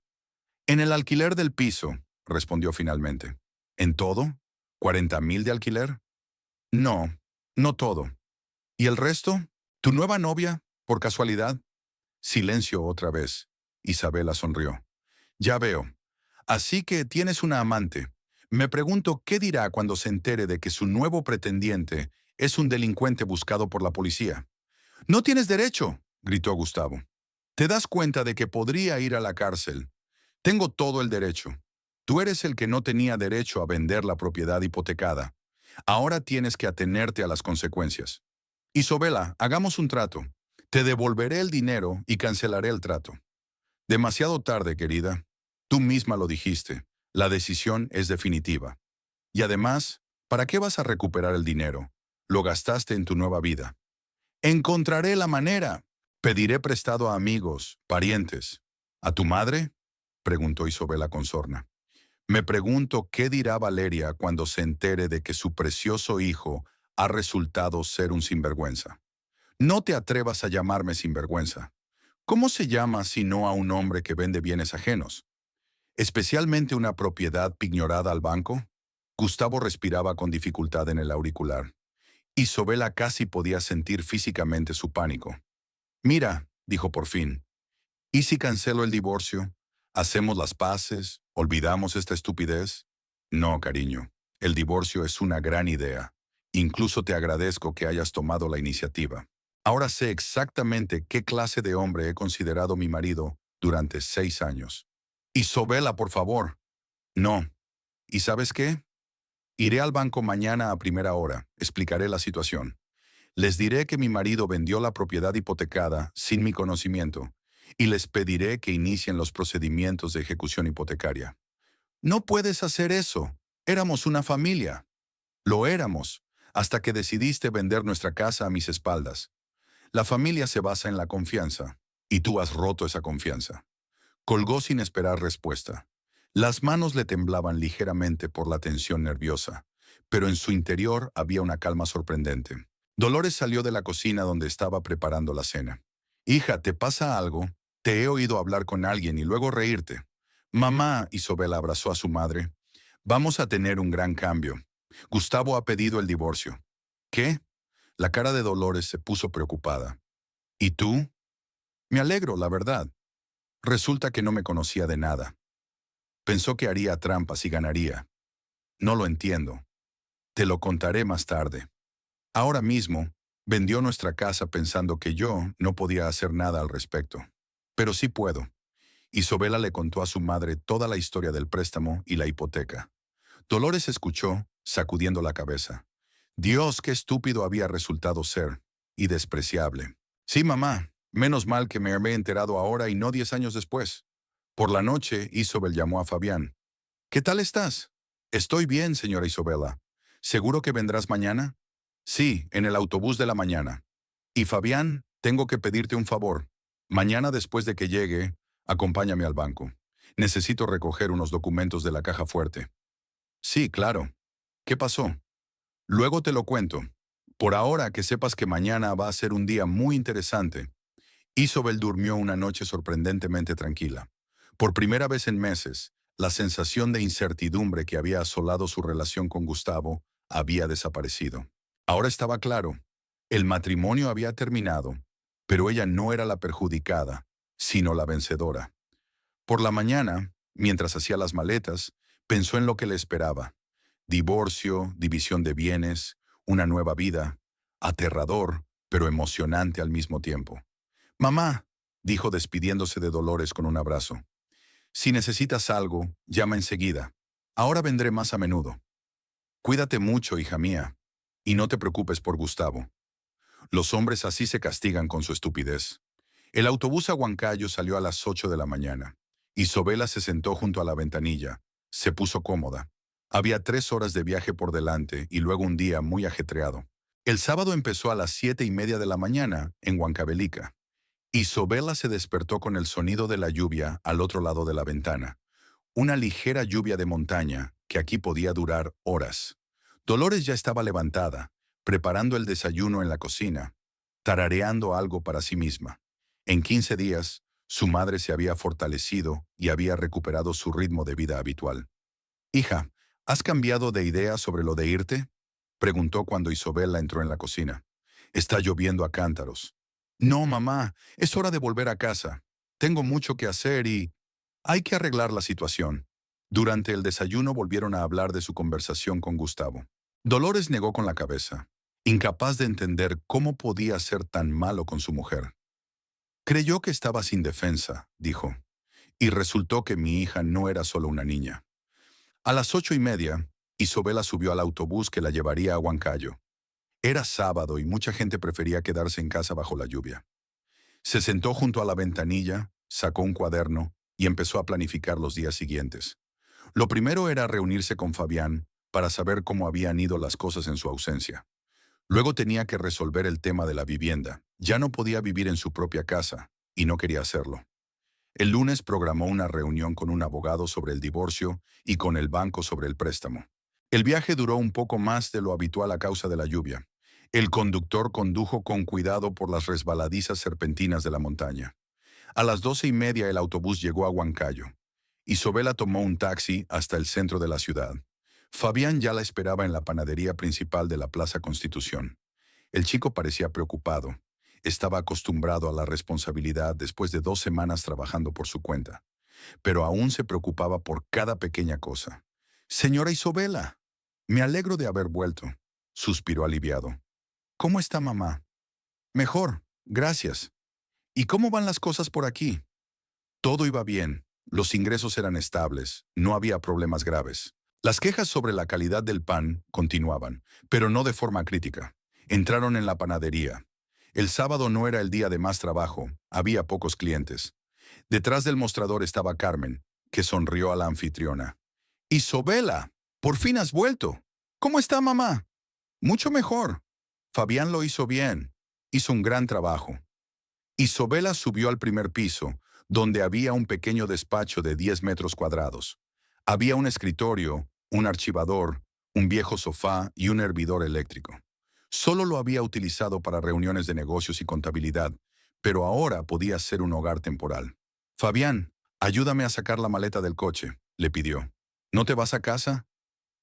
En el alquiler del piso, respondió finalmente. ¿En todo? ¿40,000 de alquiler? No, no todo. ¿Y el resto? ¿Tu nueva novia, por casualidad? Silencio otra vez. Isabela sonrió. Ya veo. Así que tienes una amante. Me pregunto qué dirá cuando se entere de que su nuevo pretendiente es un delincuente buscado por la policía. No tienes derecho, gritó Gustavo. ¿Te das cuenta de que podría ir a la cárcel? Tengo todo el derecho. Tú eres el que no tenía derecho a vender la propiedad hipotecada. Ahora tienes que atenerte a las consecuencias. Isabela, hagamos un trato. Te devolveré el dinero y cancelaré el trato. Demasiado tarde, querida. Tú misma lo dijiste. La decisión es definitiva. Y además, ¿para qué vas a recuperar el dinero? Lo gastaste en tu nueva vida. Encontraré la manera. Pediré prestado a amigos, parientes. ¿A tu madre? Preguntó Isobela con sorna. Me pregunto qué dirá Valeria cuando se entere de que su precioso hijo ha resultado ser un sinvergüenza. No te atrevas a llamarme sinvergüenza. ¿Cómo se llama si no a un hombre que vende bienes ajenos? Especialmente una propiedad pignorada al banco. Gustavo respiraba con dificultad en el auricular. Isobela casi podía sentir físicamente su pánico. Mira, dijo por fin, ¿y si cancelo el divorcio? ¿Hacemos las paces? ¿Olvidamos esta estupidez? No, cariño, el divorcio es una gran idea. Incluso te agradezco que hayas tomado la iniciativa. Ahora sé exactamente qué clase de hombre he considerado mi marido durante 6 años. Isobela, por favor. No. ¿Y sabes qué? Iré al banco mañana a primera hora. Explicaré la situación. Les diré que mi marido vendió la propiedad hipotecada sin mi conocimiento y les pediré que inicien los procedimientos de ejecución hipotecaria. No puedes hacer eso. Éramos una familia. Lo éramos, hasta que decidiste vender nuestra casa a mis espaldas. La familia se basa en la confianza, y tú has roto esa confianza. Colgó sin esperar respuesta. Las manos le temblaban ligeramente por la tensión nerviosa, pero en su interior había una calma sorprendente. Dolores salió de la cocina donde estaba preparando la cena. Hija, ¿te pasa algo? Te he oído hablar con alguien y luego reírte. Mamá, Isobela abrazó a su madre. Vamos a tener un gran cambio. Gustavo ha pedido el divorcio. ¿Qué? La cara de Dolores se puso preocupada. ¿Y tú? Me alegro, la verdad. Resulta que no me conocía de nada. Pensó que haría trampas y ganaría. No lo entiendo. Te lo contaré más tarde. Ahora mismo, vendió nuestra casa pensando que yo no podía hacer nada al respecto. Pero sí puedo. Isobela le contó a su madre toda la historia del préstamo y la hipoteca. Dolores escuchó, sacudiendo la cabeza. Dios, qué estúpido había resultado ser. Y despreciable. Sí, mamá. Menos mal que me he enterado ahora y no 10 años después. Por la noche, Isobel llamó a Fabián. ¿Qué tal estás? Estoy bien, señora Isobela. ¿Seguro que vendrás mañana? Sí, en el autobús de la mañana. Y Fabián, tengo que pedirte un favor. Mañana después de que llegue, acompáñame al banco. Necesito recoger unos documentos de la caja fuerte. Sí, claro. ¿Qué pasó? Luego te lo cuento. Por ahora que sepas que mañana va a ser un día muy interesante. Isobel durmió una noche sorprendentemente tranquila. Por primera vez en meses, la sensación de incertidumbre que había asolado su relación con Gustavo había desaparecido. Ahora estaba claro, el matrimonio había terminado, pero ella no era la perjudicada, sino la vencedora. Por la mañana, mientras hacía las maletas, pensó en lo que le esperaba. Divorcio, división de bienes, una nueva vida, aterrador, pero emocionante al mismo tiempo. Mamá, dijo despidiéndose de Dolores con un abrazo. Si necesitas algo, llama enseguida. Ahora vendré más a menudo. Cuídate mucho, hija mía. Y no te preocupes por Gustavo. Los hombres así se castigan con su estupidez. El autobús a Huancayo salió a las 8 de la mañana. Isobela se sentó junto a la ventanilla. Se puso cómoda. Había 3 horas de viaje por delante y luego un día muy ajetreado. El sábado empezó a las 7:30 de la mañana en Huancavelica. Isobela se despertó con el sonido de la lluvia al otro lado de la ventana. Una ligera lluvia de montaña que aquí podía durar horas. Dolores ya estaba levantada, preparando el desayuno en la cocina, tarareando algo para sí misma. En 15 días, su madre se había fortalecido y había recuperado su ritmo de vida habitual. Hija, ¿has cambiado de idea sobre lo de irte? Preguntó cuando Isobela entró en la cocina. Está lloviendo a cántaros. No, mamá, es hora de volver a casa. Tengo mucho que hacer y hay que arreglar la situación. Durante el desayuno volvieron a hablar de su conversación con Gustavo. Dolores negó con la cabeza, incapaz de entender cómo podía ser tan malo con su mujer. Creyó que estaba sin defensa, dijo, y resultó que mi hija no era solo una niña. A las 8:30, Isobela subió al autobús que la llevaría a Huancayo. Era sábado y mucha gente prefería quedarse en casa bajo la lluvia. Se sentó junto a la ventanilla, sacó un cuaderno y empezó a planificar los días siguientes. Lo primero era reunirse con Fabián para saber cómo habían ido las cosas en su ausencia. Luego tenía que resolver el tema de la vivienda. Ya no podía vivir en su propia casa, y no quería hacerlo. El lunes programó una reunión con un abogado sobre el divorcio y con el banco sobre el préstamo. El viaje duró un poco más de lo habitual a causa de la lluvia. El conductor condujo con cuidado por las resbaladizas serpentinas de la montaña. A las 12:30 el autobús llegó a Huancayo. Isobela tomó un taxi hasta el centro de la ciudad. Fabián ya la esperaba en la panadería principal de la Plaza Constitución. El chico parecía preocupado. Estaba acostumbrado a la responsabilidad después de 2 semanas trabajando por su cuenta, pero aún se preocupaba por cada pequeña cosa. «Señora Isobela, me alegro de haber vuelto», suspiró aliviado. «¿Cómo está mamá?» «Mejor, gracias. ¿Y cómo van las cosas por aquí?» Todo iba bien. Los ingresos eran estables. No había problemas graves. Las quejas sobre la calidad del pan continuaban, pero no de forma crítica. Entraron en la panadería. El sábado no era el día de más trabajo. Había pocos clientes. Detrás del mostrador estaba Carmen, que sonrió a la anfitriona. «Isobela, por fin has vuelto. ¿Cómo está mamá?» «Mucho mejor. Fabián lo hizo bien. Hizo un gran trabajo». Isobela subió al primer piso, donde había un pequeño despacho de 10 metros cuadrados. Había un escritorio, un archivador, un viejo sofá y un hervidor eléctrico. Solo lo había utilizado para reuniones de negocios y contabilidad, pero ahora podía ser un hogar temporal. «Fabián, ayúdame a sacar la maleta del coche», le pidió. «¿No te vas a casa?»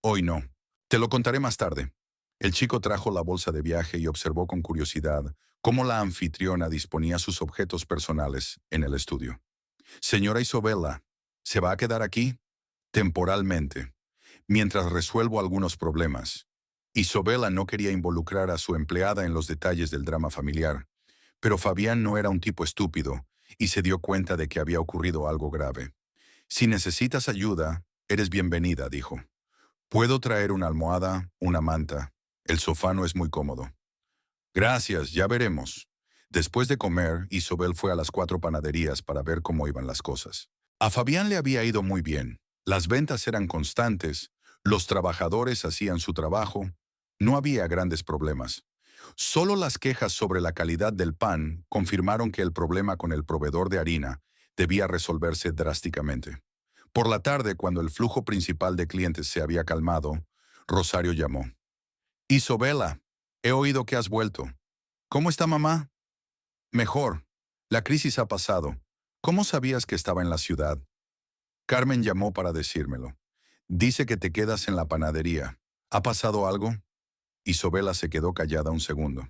«Hoy no. Te lo contaré más tarde». El chico trajo la bolsa de viaje y observó con curiosidad cómo la anfitriona disponía sus objetos personales en el estudio. «Señora Isobela, ¿se va a quedar aquí?» «Temporalmente, mientras resuelvo algunos problemas». Isobela no quería involucrar a su empleada en los detalles del drama familiar, pero Fabián no era un tipo estúpido y se dio cuenta de que había ocurrido algo grave. «Si necesitas ayuda, eres bienvenida», dijo. «Puedo traer una almohada, una manta. El sofá no es muy cómodo». «Gracias, ya veremos». Después de comer, Isobel fue a las 4 panaderías para ver cómo iban las cosas. A Fabián le había ido muy bien. Las ventas eran constantes, los trabajadores hacían su trabajo, no había grandes problemas. Solo las quejas sobre la calidad del pan confirmaron que el problema con el proveedor de harina debía resolverse drásticamente. Por la tarde, cuando el flujo principal de clientes se había calmado, Rosario llamó. «Isobela, he oído que has vuelto. ¿Cómo está mamá?» «Mejor. La crisis ha pasado. ¿Cómo sabías que estaba en la ciudad?» «Carmen llamó para decírmelo. Dice que te quedas en la panadería. ¿Ha pasado algo?» Isobela se quedó callada un segundo.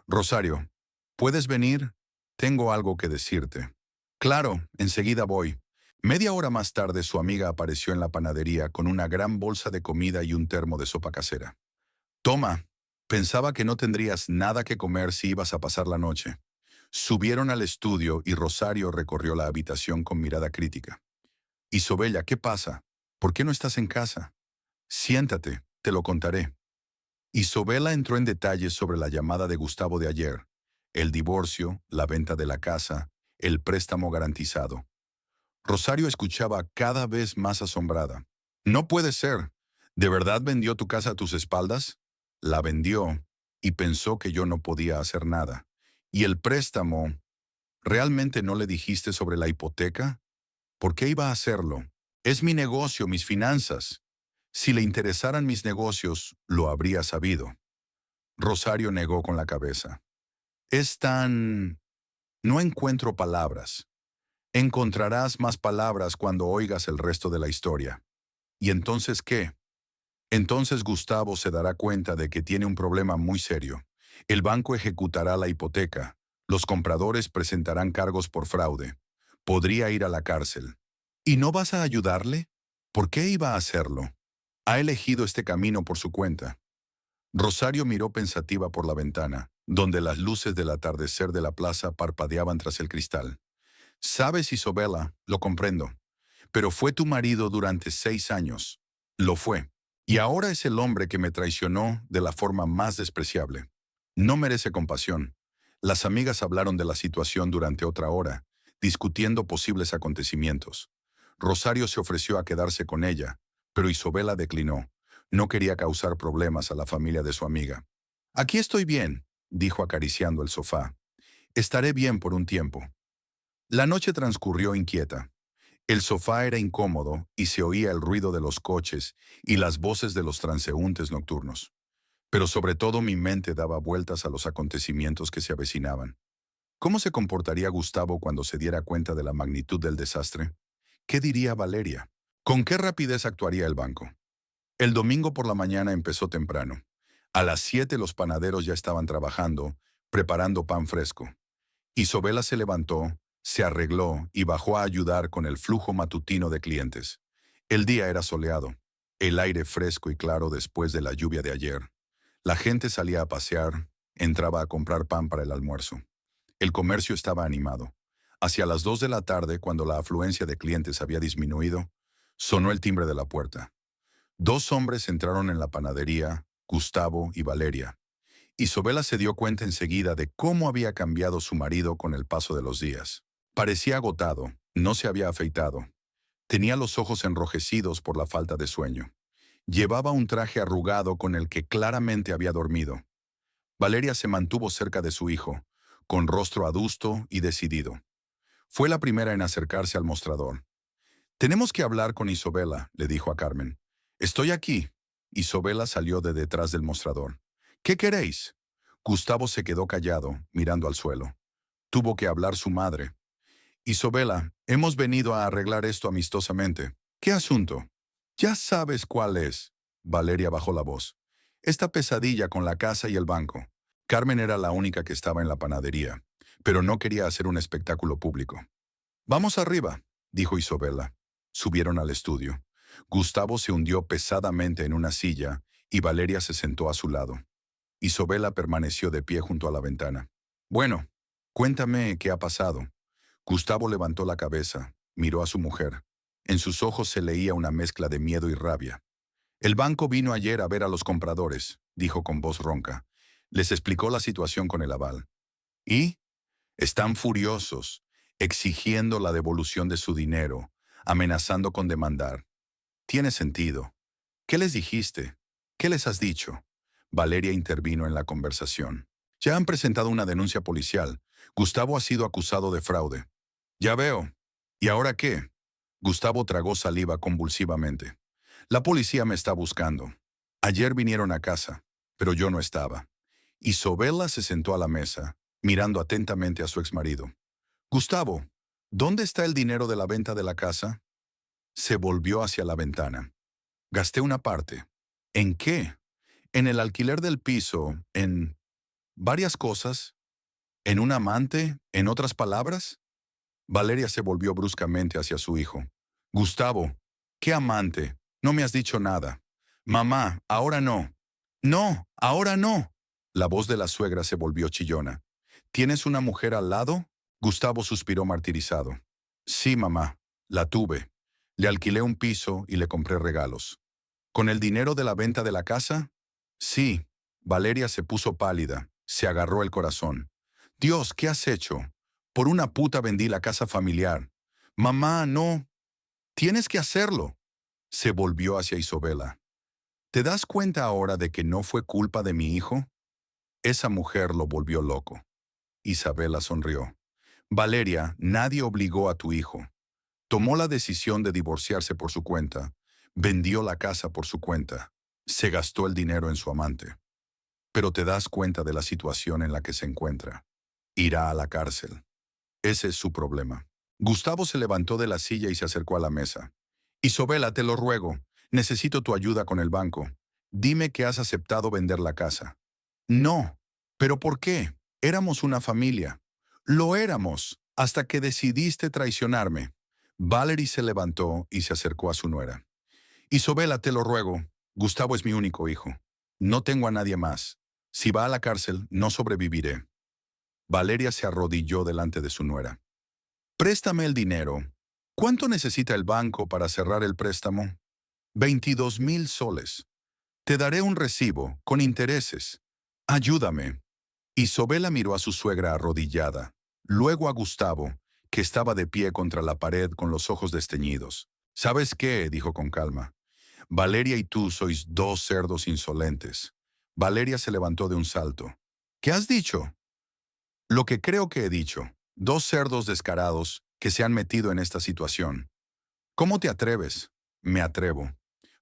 «Rosario, ¿puedes venir? Tengo algo que decirte». «Claro, enseguida voy». Media hora más tarde su amiga apareció en la panadería con una gran bolsa de comida y un termo de sopa casera. «Toma, pensaba que no tendrías nada que comer si ibas a pasar la noche». Subieron al estudio y Rosario recorrió la habitación con mirada crítica. «Isobela, ¿qué pasa? ¿Por qué no estás en casa?» «Siéntate, te lo contaré». Isobela entró en detalles sobre la llamada de Gustavo de ayer, el divorcio, la venta de la casa, el préstamo garantizado. Rosario escuchaba cada vez más asombrada. «No puede ser. ¿De verdad vendió tu casa a tus espaldas?» «La vendió y pensó que yo no podía hacer nada. ¿Y el préstamo? ¿Realmente no le dijiste sobre la hipoteca? ¿Por qué iba a hacerlo? Es mi negocio, mis finanzas. Si le interesaran mis negocios, lo habría sabido». Rosario negó con la cabeza. «Es tan... No encuentro palabras». «Encontrarás más palabras cuando oigas el resto de la historia». «¿Y entonces qué?» «Entonces Gustavo se dará cuenta de que tiene un problema muy serio. El banco ejecutará la hipoteca. Los compradores presentarán cargos por fraude. Podría ir a la cárcel». «¿Y no vas a ayudarle? ¿Por qué iba a hacerlo? Ha elegido este camino por su cuenta». Rosario miró pensativa por la ventana, donde las luces del atardecer de la plaza parpadeaban tras el cristal. «Sabes, Isobela, lo comprendo. Pero fue tu marido durante 6 años. Lo fue. Y ahora es el hombre que me traicionó de la forma más despreciable. No merece compasión». Las amigas hablaron de la situación durante otra hora, discutiendo posibles acontecimientos. Rosario se ofreció a quedarse con ella, pero Isobela declinó. No quería causar problemas a la familia de su amiga. Aquí estoy bien, dijo acariciando el sofá. Estaré bien por un tiempo. La noche transcurrió inquieta. El sofá era incómodo y se oía el ruido de los coches y las voces de los transeúntes nocturnos. Pero sobre todo mi mente daba vueltas a los acontecimientos que se avecinaban. ¿Cómo se comportaría Gustavo cuando se diera cuenta de la magnitud del desastre? ¿Qué diría Valeria? ¿Con qué rapidez actuaría el banco? El domingo por la mañana empezó temprano. A las 7 los panaderos ya estaban trabajando, preparando pan fresco. Isobela se levantó, se arregló y bajó a ayudar con el flujo matutino de clientes. El día era soleado, el aire fresco y claro después de la lluvia de ayer. La gente salía a pasear, entraba a comprar pan para el almuerzo. El comercio estaba animado. Hacia las 2 de la tarde, cuando la afluencia de clientes había disminuido, sonó el timbre de la puerta. Dos hombres entraron en la panadería, Gustavo y Valeria. Isobela se dio cuenta enseguida de cómo había cambiado su marido con el paso de los días. Parecía agotado, no se había afeitado. Tenía los ojos enrojecidos por la falta de sueño. Llevaba un traje arrugado con el que claramente había dormido. Valeria se mantuvo cerca de su hijo, con rostro adusto y decidido. Fue la primera en acercarse al mostrador. «Tenemos que hablar con Isobela», le dijo a Carmen. «Estoy aquí». Isobela salió de detrás del mostrador. «¿Qué queréis?» Gustavo se quedó callado, mirando al suelo. Tuvo que hablar su madre. «Isobela, hemos venido a arreglar esto amistosamente». «¿Qué asunto?» «Ya sabes cuál es». Valeria bajó la voz. «Esta pesadilla con la casa y el banco». Carmen era la única que estaba en la panadería, pero no quería hacer un espectáculo público. «Vamos arriba», dijo Isobela. Subieron al estudio. Gustavo se hundió pesadamente en una silla y Valeria se sentó a su lado. Isobela permaneció de pie junto a la ventana. «Bueno, cuéntame qué ha pasado». Gustavo levantó la cabeza, miró a su mujer. En sus ojos se leía una mezcla de miedo y rabia. «El banco vino ayer a ver a los compradores», dijo con voz ronca. Les explicó la situación con el aval. «¿Y?» «Están furiosos, exigiendo la devolución de su dinero, amenazando con demandar». «Tiene sentido. ¿Qué les dijiste? ¿Qué les has dicho?» Valeria intervino en la conversación. «Ya han presentado una denuncia policial. Gustavo ha sido acusado de fraude». «Ya veo. ¿Y ahora qué?» Gustavo tragó saliva convulsivamente. «La policía me está buscando. Ayer vinieron a casa, pero yo no estaba». Isobela se sentó a la mesa, mirando atentamente a su exmarido. «Gustavo, ¿dónde está el dinero de la venta de la casa?» Se volvió hacia la ventana. «Gasté una parte». «¿En qué?» «En el alquiler del piso, en varias cosas. ¿En un amante, en otras palabras?» Valeria se volvió bruscamente hacia su hijo. «Gustavo, ¿qué amante? No me has dicho nada». «Mamá, ahora no». «No, ahora no». La voz de la suegra se volvió chillona. «¿Tienes una mujer al lado?» Gustavo suspiró martirizado. «Sí, mamá, la tuve. Le alquilé un piso y le compré regalos». «¿Con el dinero de la venta de la casa?» «Sí». Valeria se puso pálida, se agarró el corazón. «Dios, ¿qué has hecho? Por una puta vendí la casa familiar». «Mamá, no. Tienes que hacerlo». Se volvió hacia Isobela. «¿Te das cuenta ahora de que no fue culpa de mi hijo?» Esa mujer lo volvió loco. Isabela sonrió. «Valeria, nadie obligó a tu hijo. Tomó la decisión de divorciarse por su cuenta. Vendió la casa por su cuenta. Se gastó el dinero en su amante. Pero te das cuenta de la situación en la que se encuentra. Irá a la cárcel. Ese es su problema». Gustavo se levantó de la silla y se acercó a la mesa. «Isobela, te lo ruego. Necesito tu ayuda con el banco. Dime que has aceptado vender la casa». «No». «¿Pero por qué? Éramos una familia». «Lo éramos, hasta que decidiste traicionarme». Valerie se levantó y se acercó a su nuera. «Isobela, te lo ruego. Gustavo es mi único hijo. No tengo a nadie más. Si va a la cárcel, no sobreviviré». Valeria se arrodilló delante de su nuera. «Préstame el dinero». «¿Cuánto necesita el banco para cerrar el préstamo?» 22,000 soles. «Te daré un recibo, con intereses. Ayúdame». Isobela miró a su suegra arrodillada, luego a Gustavo, que estaba de pie contra la pared con los ojos desteñidos. «¿Sabes qué?», dijo con calma. «Valeria y tú sois dos cerdos insolentes. Valeria se levantó de un salto. ¿Qué has dicho? Lo que creo que he dicho. Dos cerdos descarados que se han metido en esta situación. ¿Cómo te atreves? Me atrevo.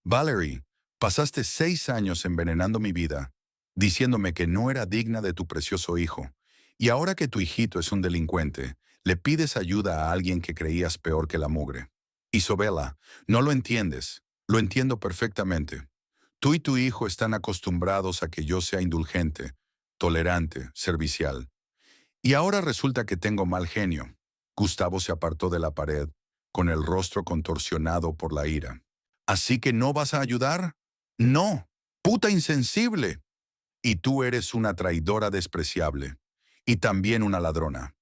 Valerie, pasaste 6 años envenenando mi vida, diciéndome que no era digna de tu precioso hijo. Y ahora que tu hijito es un delincuente, le pides ayuda a alguien que creías peor que la mugre. Isabela, no lo entiendes. Lo entiendo perfectamente. Tú y tu hijo están acostumbrados a que yo sea indulgente, tolerante, servicial. Y ahora resulta que tengo mal genio. Gustavo se apartó de la pared, con el rostro contorsionado por la ira. ¿Así que no vas a ayudar? No, puta insensible. Y tú eres una traidora despreciable. Y también una ladrona.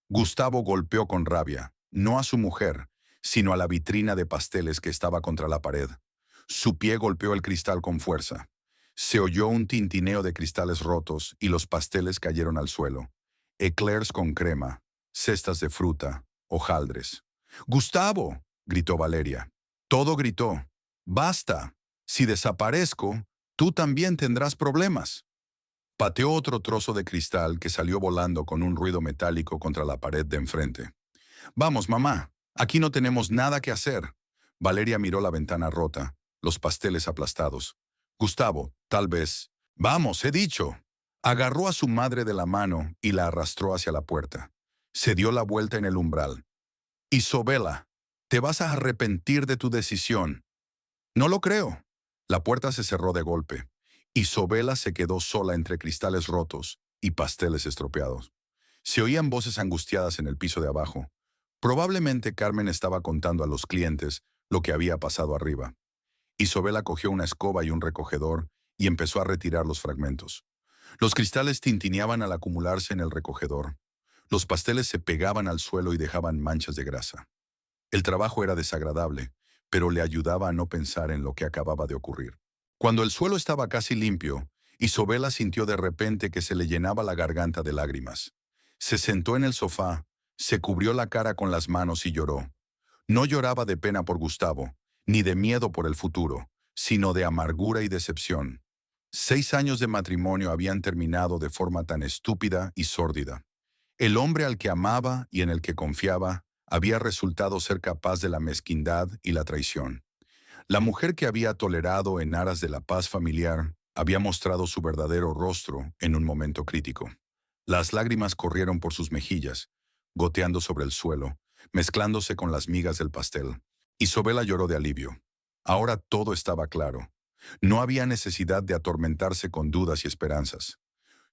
Gustavo golpeó con rabia, no a su mujer, sino a la vitrina de pasteles que estaba contra la pared. Su pie golpeó el cristal con fuerza. Se oyó un tintineo de cristales rotos y los pasteles cayeron al suelo. Eclairs con crema, cestas de fruta, hojaldres. ¡Gustavo!, gritó Valeria. Todo gritó. ¡Basta! Si desaparezco, tú también tendrás problemas. Pateó otro trozo de cristal que salió volando con un ruido metálico contra la pared de enfrente. Vamos, mamá, aquí no tenemos nada que hacer. Valeria miró la ventana rota, los pasteles aplastados. Gustavo, tal vez. Vamos, he dicho. Agarró a su madre de la mano y la arrastró hacia la puerta. Se dio la vuelta en el umbral. Isabela, te vas a arrepentir de tu decisión. No lo creo. La puerta se cerró de golpe. Isabela se quedó sola entre cristales rotos y pasteles estropeados. Se oían voces angustiadas en el piso de abajo. Probablemente Carmen estaba contando a los clientes lo que había pasado arriba. Isabela cogió una escoba y un recogedor y empezó a retirar los fragmentos. Los cristales tintineaban al acumularse en el recogedor. Los pasteles se pegaban al suelo y dejaban manchas de grasa. El trabajo era desagradable, pero le ayudaba a no pensar en lo que acababa de ocurrir. Cuando el suelo estaba casi limpio, Isabela sintió de repente que se le llenaba la garganta de lágrimas. Se sentó en el sofá, se cubrió la cara con las manos y lloró. No lloraba de pena por Gustavo, ni de miedo por el futuro, sino de amargura y decepción. 6 años de matrimonio habían terminado de forma tan estúpida y sórdida. El hombre al que amaba y en el que confiaba había resultado ser capaz de la mezquindad y la traición. La mujer que había tolerado en aras de la paz familiar había mostrado su verdadero rostro en un momento crítico. Las lágrimas corrieron por sus mejillas, goteando sobre el suelo, mezclándose con las migas del pastel. Isabela lloró de alivio. Ahora todo estaba claro. No había necesidad de atormentarse con dudas y esperanzas.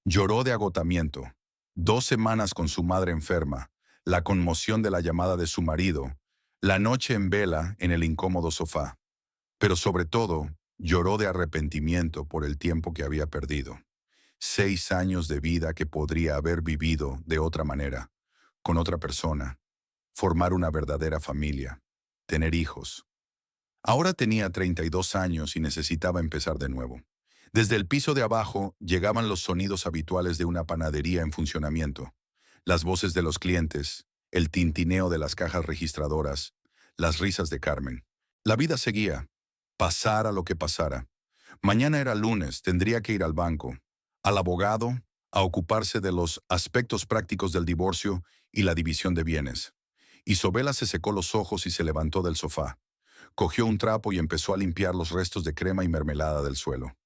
Lloró de agotamiento. 2 semanas con su madre enferma, la conmoción de la llamada de su marido, la noche en vela en el incómodo sofá. Pero sobre todo, lloró de arrepentimiento por el tiempo que había perdido. 6 años de vida que podría haber vivido de otra manera, con otra persona, formar una verdadera familia, tener hijos. Ahora tenía 32 años y necesitaba empezar de nuevo. Desde el piso de abajo llegaban los sonidos habituales de una panadería en funcionamiento. Las voces de los clientes, el tintineo de las cajas registradoras, las risas de Carmen. La vida seguía, pasara lo que pasara. Mañana era lunes, tendría que ir al banco, al abogado, a ocuparse de los aspectos prácticos del divorcio y la división de bienes. Isabela se secó los ojos y se levantó del sofá. Cogió un trapo y empezó a limpiar los restos de crema y mermelada del suelo.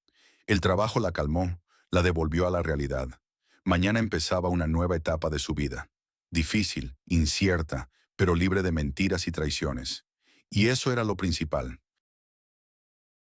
El trabajo la calmó, la devolvió a la realidad. Mañana empezaba una nueva etapa de su vida. Difícil, incierta, pero libre de mentiras y traiciones. Y eso era lo principal.